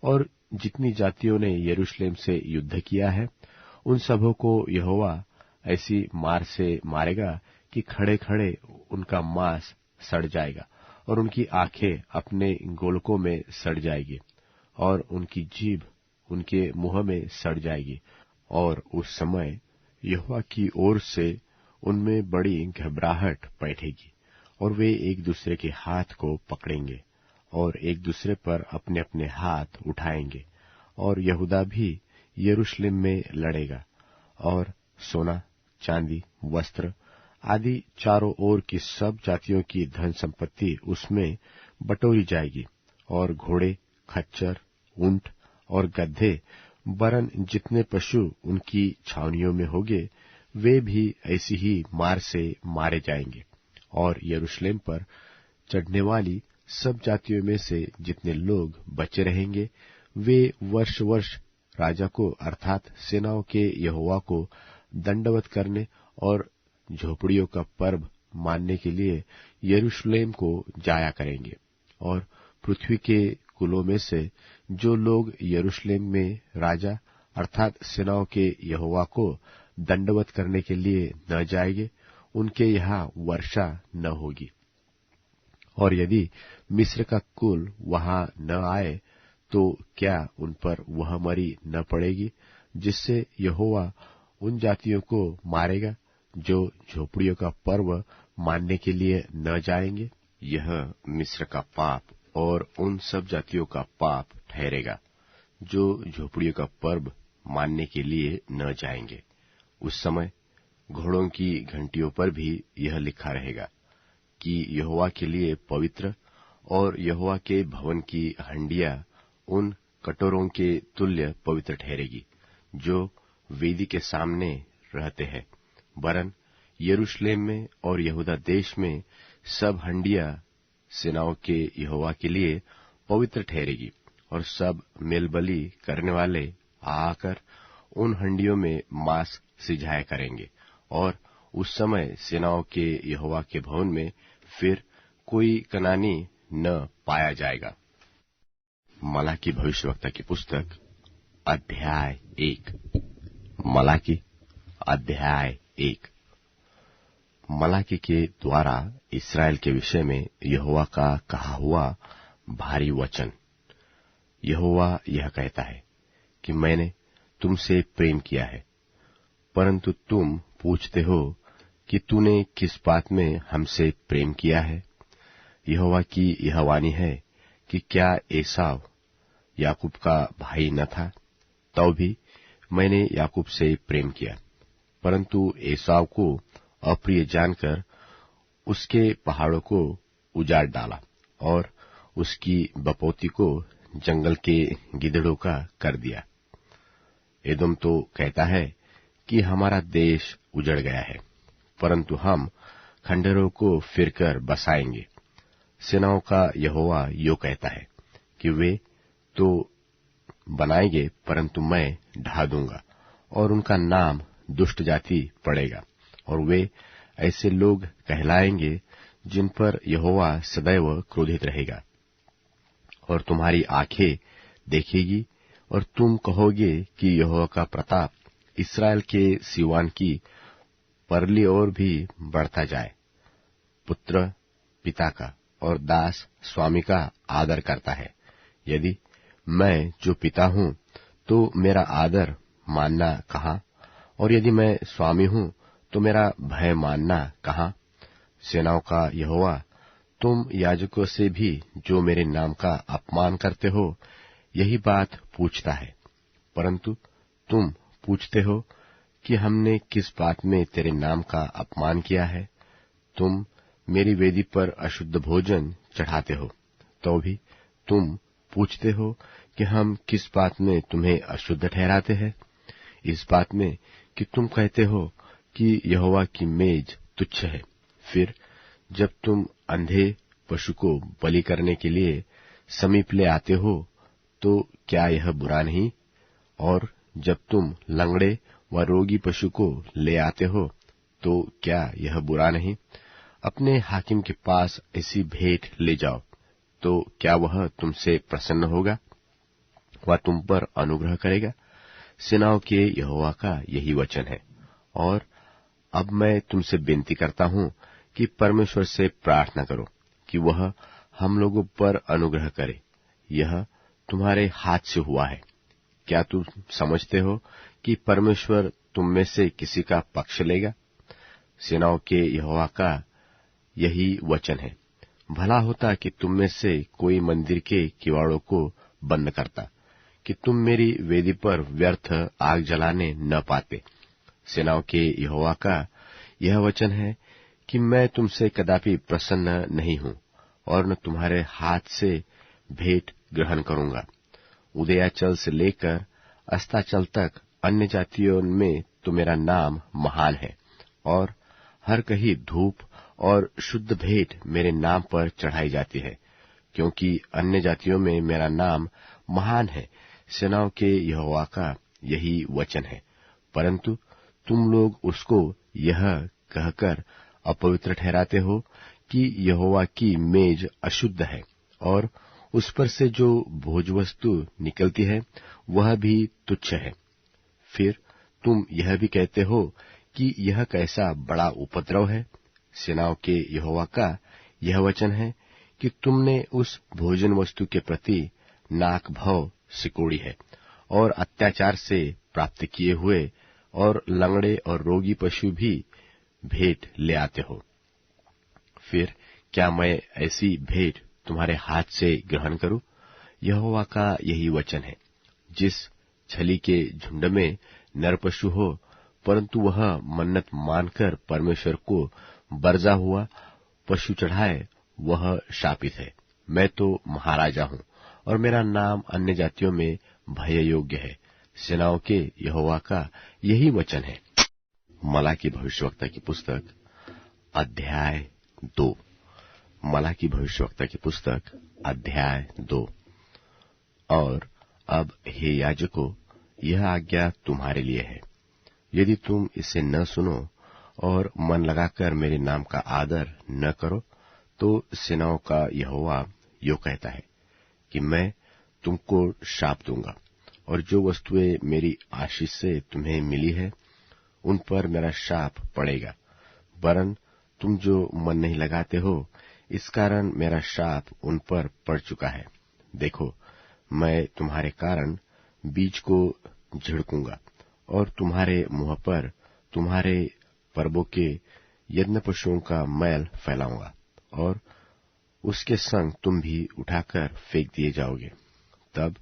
और जितनी जातियों ने यरूशलेम से युद्ध किया है, उन सबों को यहोवा ऐसी मार से मारेगा कि खड़े खड़े उनका मांस सड़ जाएगा, और उनकी आंखें अपने गोलकों में सड़ जाएगी, और उनकी जीभ उनके मुंह में सड़ जाएगी। और उस समय यहोवा की ओर से उनमें बड़ी घबराहट बैठेगी, और वे एक दूसरे के हाथ को पकड़ेंगे और एक दूसरे पर अपने अपने हाथ उठाएंगे, और यहूदा भी यरूशलेम में लड़ेगा, और सोना, चांदी, वस्त्र आदि चारों ओर की सब जातियों की धन संपत्ति उसमें बटोरी जाएगी, और घोड़े, खच्चर, ऊंट और गधे वरन जितने पशु उनकी छावनियों में होंगे, वे भी ऐसी ही मार से मारे जाएंगे। और यरूशलेम पर चढ़ने वाली सब जातियों में से जितने लोग बचे रहेंगे, वे वर्ष वर्ष राजा को अर्थात सेनाओं के यहोवा को दंडवत करने और झोपड़ियों का पर्व मानने के लिए यरूशलेम को जाया करेंगे। और पृथ्वी के कुलों में से जो लोग यरूशलेम में राजा अर्थात सेनाओं के यहोवा को दंडवत करने के लिए न जाएंगे, उनके यहाँ वर्षा न होगी। और यदि मिस्र का कुल वहां न आए, तो क्या उन पर वह मरी न पड़ेगी, जिससे यहोवा उन जातियों को मारेगा जो झोपड़ियों का पर्व मानने के लिए न जाएंगे? यह मिस्र का पाप और उन सब जातियों का पाप ठहरेगा जो झोपड़ियों का पर्व मानने के लिए न जाएंगे। उस समय घोड़ों की घंटियों पर भी यह लिखा रहेगा कि यहोवा के लिए पवित्र, और यहोवा के भवन की हंडिया उन कटोरों के तुल्य पवित्र ठहरेगी जो वेदी के सामने रहते हैं। वरन यरूशलेम में और यहूदा देश में सब हंडिया सेनाओं के यहोवा के लिए पवित्र ठहरेगी, और सब मेलबलि करने वाले आकर उन हंडियों में मांस सिझाया करेंगे। और उस समय सेनाओं के यहोवा के भवन में फिर कोई कनानी न पाया जाएगा। मलाकी भविष्यवक्ता की पुस्तक अध्याय 1। मलाकी अध्याय 1। मलाकी के द्वारा इस्राएल के विषय में यहोवा का कहा हुआ भारी वचन। यहोवा यह कहता है कि मैंने तुमसे प्रेम किया है, परंतु तुम पूछते हो कि तूने किस बात में हमसे प्रेम किया है। यहोवा की यह वाणी है कि क्या एसाव याकूब का भाई न था? तो भी मैंने याकूब से प्रेम किया, परंतु एसाव को अप्रिय जानकर उसके पहाड़ों को उजाड़ डाला और उसकी बपौती को जंगल के गिदड़ों का कर दिया। एदोम तो कहता है कि हमारा देश उजड़ गया है, परंतु हम खंडहरों को फिरकर बसाएंगे। सेनाओं का यहोवा यो कहता है कि वे तो बनाएंगे, परंतु मैं ढा दूंगा, और उनका नाम दुष्ट जाति पड़ेगा, और वे ऐसे लोग कहलाएंगे जिन पर यहोवा सदैव क्रोधित रहेगा। और तुम्हारी आंखें देखेगी, और तुम कहोगे कि यहोवा का प्रताप इस्राएल के सिवान की परली ओर भी बढ़ता जाए। पुत्र पिता का और दास स्वामी का आदर करता है। यदि मैं जो पिता हूं, तो मेरा आदर मानना कहां? और यदि मैं स्वामी हूं, तो मेरा भय मानना कहां? सेनाओं का यहोवा, तुम याजकों से भी जो मेरे नाम का अपमान करते हो, यही बात पूछता है। परंतु तुम पूछते हो कि हमने किस बात में तेरे नाम का अपमान किया है? तुम मेरी वेदी पर अशुद्ध भोजन चढ़ाते हो, तो भी तुम पूछते हो कि हम किस बात में तुम्हें अशुद्ध ठहराते हैं? इस बात में कि तुम कहते हो कि यहोवा की मेज तुच्छ है। फिर जब तुम अंधे पशु को बलि करने के लिए समीप ले आते हो, तो क्या यह बुरा नहीं? और जब तुम लंगड़े व रोगी पशु को ले आते हो, तो क्या यह बुरा नहीं? अपने हाकिम के पास ऐसी भेंट ले जाओ, तो क्या वह तुमसे प्रसन्न होगा? वह तुम पर अनुग्रह करेगा। सेनाओं के यहोवा का यही वचन है। और अब मैं तुमसे विनती करता हूं कि परमेश्वर से प्रार्थना करो कि वह हम लोगों पर अनुग्रह करे। यह तुम्हारे हाथ से हुआ है। क्या तुम समझते हो कि परमेश्वर तुम में से किसी का पक्ष लेगा? सेनाओं के यहोवा का यही वचन है। भला होता कि तुम में से कोई मंदिर के किवाड़ों को बंद करता, कि तुम मेरी वेदी पर व्यर्थ आग जलाने न पाते। सेनाओं के यहोवा का यह वचन है कि मैं तुमसे कदापि प्रसन्न नहीं हूं और न तुम्हारे हाथ से भेंट ग्रहण करूंगा। उदयाचल से लेकर अस्ताचल तक अन्य जातियों में तो मेरा नाम महान है, और हर कहीं धूप और शुद्ध भेंट मेरे नाम पर चढ़ाई जाती है, क्योंकि अन्य जातियों में मेरा नाम महान है। सेनाओं के यहोवा का यही वचन है। परंतु तुम लोग उसको यह कहकर अपवित्र ठहराते हो कि यहोवा की मेज अशुद्ध है, और उस पर से जो भोजवस्तु निकलती है वह भी तुच्छ है। फिर तुम यह भी कहते हो कि यह कैसा बड़ा उपद्रव है। सेनाओं के यहोवा का यह वचन है कि तुमने उस भोजन वस्तु के प्रति नाक भव सिकोड़ी है, और अत्याचार से प्राप्त किए हुए और लंगड़े और रोगी पशु भी भेंट ले आते हो। फिर क्या मैं ऐसी भेंट तुम्हारे हाथ से ग्रहण करूं? यहोवा का यही वचन है। जिस छली के झुंड में नर पशु हो, परंतु वह मन्नत मानकर परमेश्वर को बरजा हुआ पशु चढ़ाए, वह शापित है। मैं तो महाराजा हूं, और मेरा नाम अन्य जातियों में भय योग्य है। सेनाओं के यहोवा का यही वचन है। मलाकी भविष्यवक्ता की पुस्तक अध्याय 2। मलाकी भविष्यवक्ता की पुस्तक अध्याय 2। और अब हे याजकों, यह आज्ञा तुम्हारे लिए है। यदि तुम इसे न सुनो और मन लगाकर मेरे नाम का आदर न करो, तो सेनाओं का यहोवा यो कहता है कि मैं तुमको शाप दूंगा, और जो वस्तुएं मेरी आशीष से तुम्हें मिली है उन पर मेरा शाप पड़ेगा। वरन तुम जो मन नहीं लगाते हो, इस कारण मेरा शाप उन पर पड़ चुका है। देखो, मैं तुम्हारे कारण बीज को झिड़कूंगा, और तुम्हारे मुंह पर तुम्हारे पर्वों के यज्ञ पशुओं का मैल फैलाऊंगा, और उसके संग तुम भी उठाकर फेंक दिए जाओगे। तब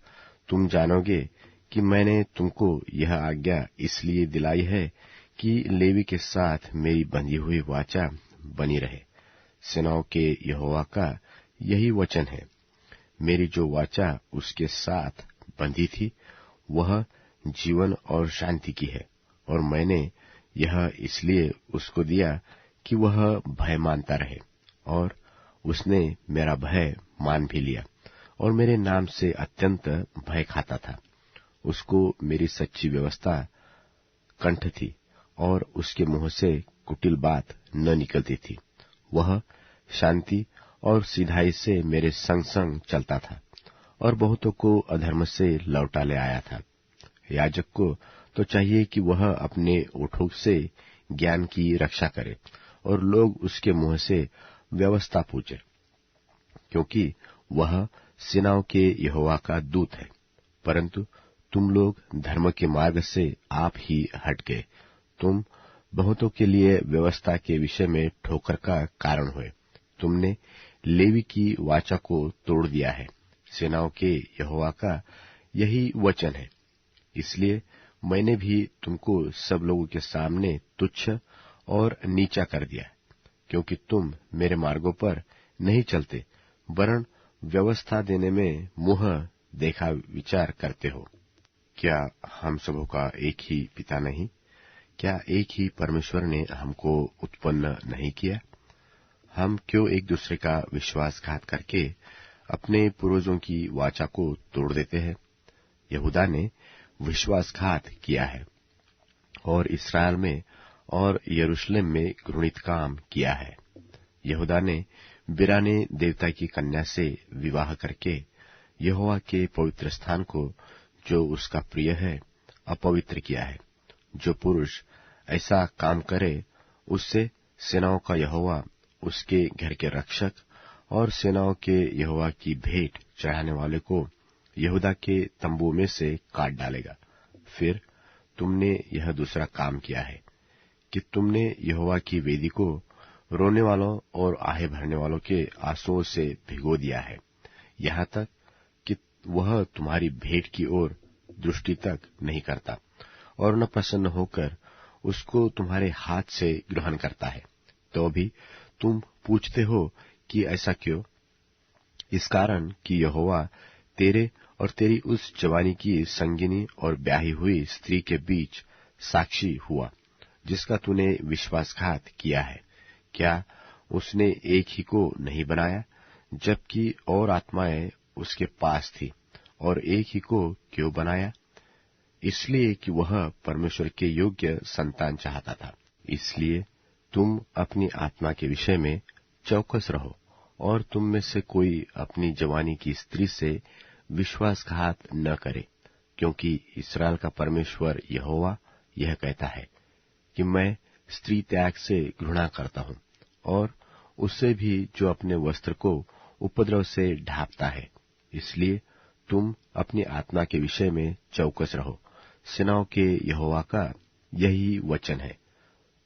तुम जानोगे कि मैंने तुमको यह आज्ञा इसलिए दिलाई है कि लेवी के साथ मेरी बंधी हुई वाचा बनी रहे। सेनाओं के यहोवा का यही वचन है। मेरी जो वाचा उसके साथ बंधी थी, वह जीवन और शांति की है, और मैंने यह इसलिए उसको दिया कि वह भय मानता रहे, और उसने मेरा भय मान भी लिया, और मेरे नाम से अत्यंत भय खाता था। उसको मेरी सच्ची व्यवस्था कंठ थी, और उसके मुंह से कुटिल बात न निकलती थी। वह शांति और सिधाई से मेरे संग संग चलता था, और बहुतों को अधर्म से लौटा ले आया था। याजक को तो चाहिए कि वह अपने ओठों से ज्ञान की रक्षा करे, और लोग उसके मुंह से व्यवस्था पूछे, क्योंकि वह सेनाओं के यहोवा का दूत है। परंतु तुम लोग धर्म के मार्ग से आप ही हट गए। तुम बहुतों के लिए व्यवस्था के विषय में ठोकर का कारण हुए। तुमने लेवी की वाचा को तोड़ दिया है। सेनाओं के यहोवा का यही वचन है। इसलिए मैंने भी तुमको सब लोगों के सामने तुच्छ और नीचा कर दिया, क्योंकि तुम मेरे मार्गों पर नहीं चलते, वरन व्यवस्था देने में मुंह देखा विचार करते हो। क्या हम सबों का एक ही पिता नहीं? क्या एक ही परमेश्वर ने हमको उत्पन्न नहीं किया? हम क्यों एक दूसरे का विश्वासघात करके अपने पूर्वजों की वाचा को तोड़ देते हैं? यहूदा ने विश्वासघात किया है और इसराइल में और यरूशलेम में घृणित काम किया है। यहूदा ने बिराने देवता की कन्या से विवाह करके यहोवा के पवित्र स्थान को, जो उसका प्रिय है, अपवित्र किया है। जो पुरुष ऐसा काम करे, उससे सेनाओं का यहोवा, उसके घर के रक्षक और सेनाओं के यहोवा की भेंट चढ़ाने वाले को यहूदा के तंबू में से काट डालेगा। फिर तुमने यह दूसरा काम किया है कि तुमने यहोवा की वेदी को रोने वालों और आहे भरने वालों के आंसुओं से भिगो दिया है, यहाँ तक कि वह तुम्हारी भेंट की ओर दृष्टि तक नहीं करता और न प्रसन्न होकर उसको तुम्हारे हाथ से ग्रहण करता है। तो भी तुम पूछते हो कि ऐसा क्यों? इस कारण कि यहोवा तेरे और तेरी उस जवानी की संगिनी और ब्याही हुई स्त्री के बीच साक्षी हुआ, जिसका तूने विश्वासघात किया है। क्या उसने एक ही को नहीं बनाया, जबकि और आत्माएं उसके पास थी? और एक ही को क्यों बनाया? इसलिए कि वह परमेश्वर के योग्य संतान चाहता था। इसलिए तुम अपनी आत्मा के विषय में चौकस रहो और तुम में से कोई अपनी जवानी की स्त्री से विश्वासघात न करे, क्योंकि इस्राएल का परमेश्वर यहोवा यह कहता है कि मैं स्त्री त्याग से घृणा करता हूँ, और उससे भी जो अपने वस्त्र को उपद्रव से ढांपता है। इसलिए तुम अपनी आत्मा के विषय में चौकस रहो। सेनाओं के यहोवा का यही वचन है।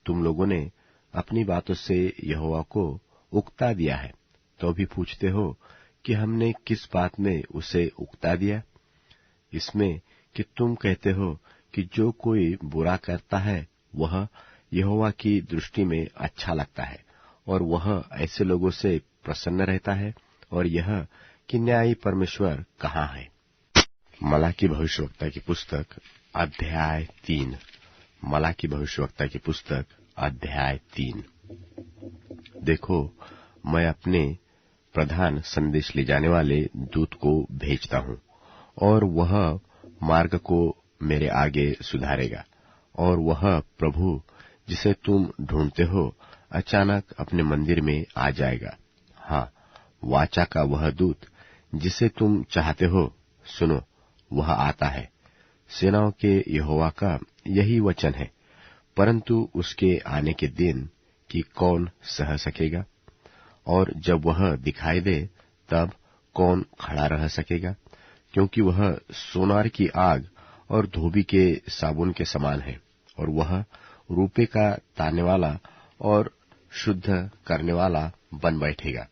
तुम लोगों ने अपनी बातों से यहोवा को उकता दिया है, तो भी पूछते हो कि हमने किस बात में उसे उकता दिया? इसमें कि तुम कहते हो कि जो कोई बुरा करता है वह यहोवा की दृष्टि में अच्छा लगता है, और वह ऐसे लोगों से प्रसन्न रहता है, और यह कि न्यायी परमेश्वर कहाँ है। मलाकी भविष्यवक्ता की पुस्तक अध्याय 3। मलाकी भविष्यवक्ता की पुस्तक अध्याय 3। देखो, मैं अपने प्रधान संदेश ले जाने वाले दूत को भेजता हूँ, और वह मार्ग को मेरे आगे सुधारेगा। और वह प्रभु जिसे तुम ढूंढते हो अचानक अपने मंदिर में आ जाएगा। हाँ, वाचा का वह दूत जिसे तुम चाहते हो, सुनो, वह आता है। सेनाओं के यहोवा का यही वचन है। परंतु उसके आने के दिन की कौन सह सकेगा? और जब वह दिखाई दे तब कौन खड़ा रह सकेगा? क्योंकि वह सोनार की आग और धोबी के साबुन के समान है, और वह रूपे का ताने वाला और शुद्ध करने वाला बन बैठेगा,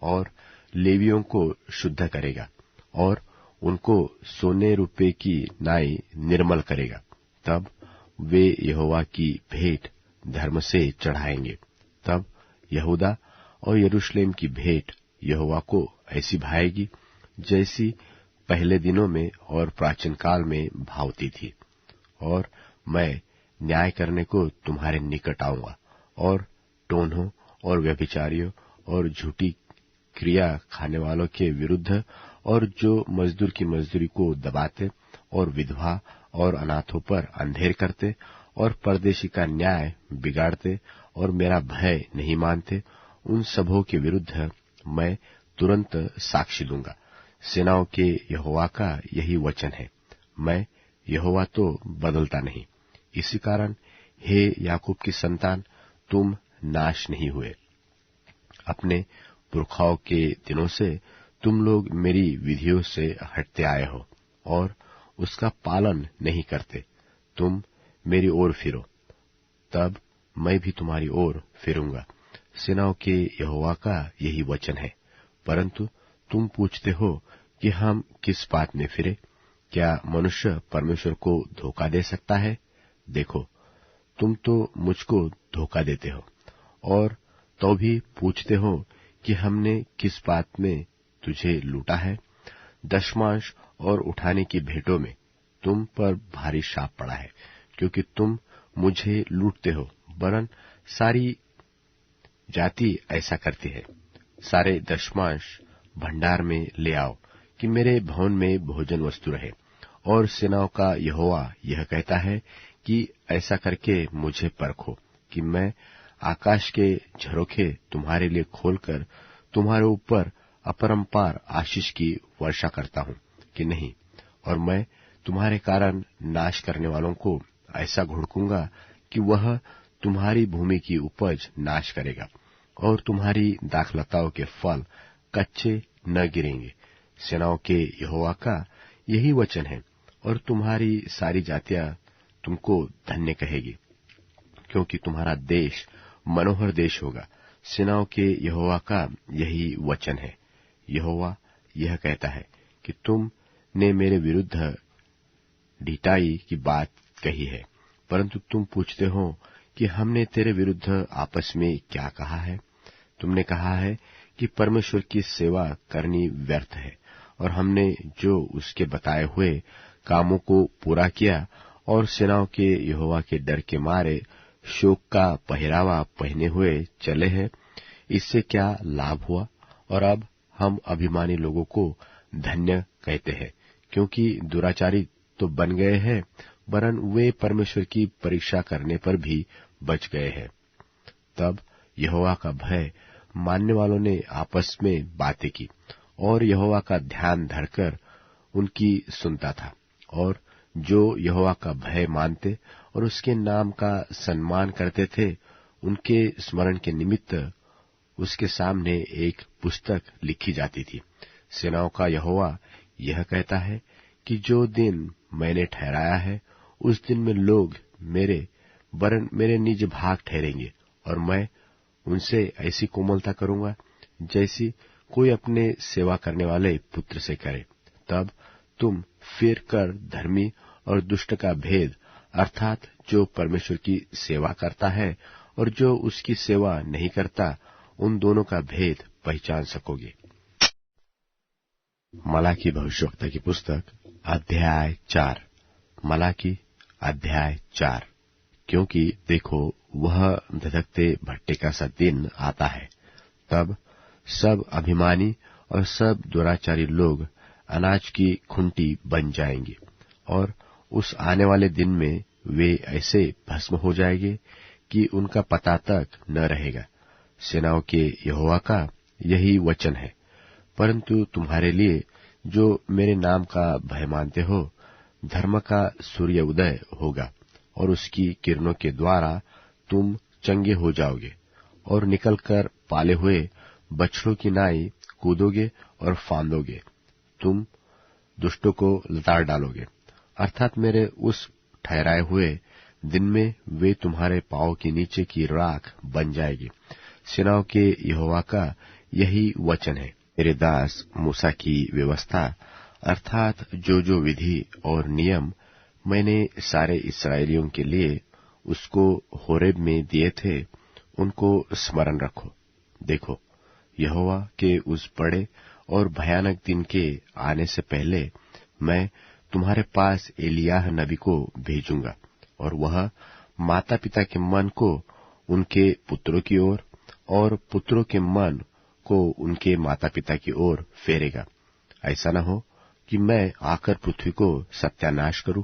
और लेवियों को शुद्ध करेगा, और उनको सोने रूपे की नाई निर्मल करेगा। तब वे यहोवा की भेंट धर्म से चढ़ाएंगे। तब यहूदा और यरूशलेम की भेंट यहोवा को ऐसी भाएगी जैसी पहले दिनों में और प्राचीन काल में भावती थी। और मैं न्याय करने को तुम्हारे निकट आऊंगा, और टोन्हों और व्यभिचारियों और झूठी क्रिया खाने वालों के विरुद्ध, और जो मजदूर की मजदूरी को दबाते और विधवा और अनाथों पर अंधेर करते और परदेशी का न्याय बिगाड़ते और मेरा भय नहीं मानते, उन सबों के विरुद्ध मैं तुरंत साक्षी दूंगा। सेनाओं के यहोवा का यही वचन है। मैं यहोवा तो बदलता नहीं। इसी कारण हे याकूब की संतान, तुम नाश नहीं हुए। अपने पुरखाओं के दिनों से तुम लोग मेरी विधियों से हटते आए हो और उसका पालन नहीं करते। तुम मेरी ओर फिरो, तब मैं भी तुम्हारी ओर फिरूंगा। सेनाओं के यहोवा का यही वचन है। परंतु तुम पूछते हो कि हम किस बात में फिरे? क्या मनुष्य परमेश्वर को धोखा दे सकता है? देखो, तुम तो मुझको धोखा देते हो, और तो भी पूछते हो कि हमने किस बात में तुझे लूटा है। दशमांश और उठाने की भेंटों में तुम पर भारी शाप पड़ा है, क्योंकि तुम मुझे लूटते हो। वरन सारी जाति ऐसा करती है। सारे दशमांश भंडार में ले आओ कि मेरे भवन में भोजन वस्तु रहे। और सेनाओं का यहोवा यह कहता है कि ऐसा करके मुझे परखो कि मैं आकाश के झरोखे तुम्हारे लिए खोलकर तुम्हारे ऊपर अपरंपार आशीष की वर्षा करता हूं कि नहीं। और मैं तुम्हारे कारण नाश करने वालों को ऐसा घुड़कूंगा कि वह तुम्हारी भूमि की उपज नाश करेगा और तुम्हारी दाखलताओं के फल कच्चे न गिरेंगे। सेनाओं के यहोवा का यही वचन है। और तुम्हारी सारी जातियां तुमको धन्य कहेगी, क्योंकि तुम्हारा देश मनोहर देश होगा। सेनाओं के यहोवा का यही वचन है। यहोवा यह कहता है कि तुमने मेरे विरुद्ध ढिठाई की बात कही है, परंतु तुम पूछते हो कि हमने तेरे विरुद्ध आपस में क्या कहा है। तुमने कहा है कि परमेश्वर की सेवा करनी व्यर्थ है, और हमने जो उसके बताए हुए कामों को पूरा किया और सेनाओं के यहोवा के डर के मारे शोक का पहरावा पहने हुए चले हैं, इससे क्या लाभ हुआ। और अब हम अभिमानी लोगों को धन्य कहते हैं, क्योंकि दुराचारी तो बन गए हैं, वरन वे परमेश्वर की परीक्षा करने पर भी बच गए हैं। तब यहोवा का भय मानने वालों ने आपस में बातें की, और यहोवा का ध्यान धरकर उनकी सुनता था। और जो यहोवा का भय मानते और उसके नाम का सम्मान करते थे, उनके स्मरण के निमित्त उसके सामने एक पुस्तक लिखी जाती थी। सेनाओं का यहोवा यह कहता है कि जो दिन मैंने ठहराया है, उस दिन में लोग मेरे निज भाग ठहरेंगे, और मैं उनसे ऐसी कोमलता करूंगा जैसी कोई अपने सेवा करने वाले पुत्र से करे। तब तुम फिर कर धर्मी और दुष्ट का भेद, अर्थात जो परमेश्वर की सेवा करता है और जो उसकी सेवा नहीं करता, उन दोनों का भेद पहचान सकोगे। मलाकी भविष्यवक्ता की पुस्तक अध्याय 4। मलाकी अध्याय 4। क्योंकि देखो, वह धधकते भट्टे का सा दिन आता है, तब सब अभिमानी और सब दुराचारी लोग अनाज की खुंटी बन जाएंगे, और उस आने वाले दिन में वे ऐसे भस्म हो जाएंगे कि उनका पता तक न रहेगा। सेनाओं के यहोवा का यही वचन है। परंतु तुम्हारे लिए जो मेरे नाम का भय मानते हो, धर्म का सूर्य उदय होगा, और उसकी किरणों के द्वारा तुम चंगे हो जाओगे, और निकलकर पाले हुए बछड़ों की नाई कूदोगे और फांदोगे। तुम दुष्टों को लताड़ डालोगे, अर्थात मेरे उस ठहराए हुए दिन में वे तुम्हारे पांव के नीचे की राख बन जाएगी। सेनाओं के यहोवा का यही वचन है। मेरे दास मूसा की व्यवस्था, अर्थात जो जो विधि और नियम मैंने सारे इस्राएलियों के लिए उसको होरेब में दिए थे, उनको स्मरण रखो। देखो, यहोवा के उस बड़े और भयानक दिन के आने से पहले मैं तुम्हारे पास एलियाह नबी को भेजूंगा, और वह माता पिता के मन को उनके पुत्रों की ओर और पुत्रों के मन को उनके माता पिता की ओर फेरेगा। ऐसा न हो कि मैं आकर पृथ्वी को सत्यानाश करूं।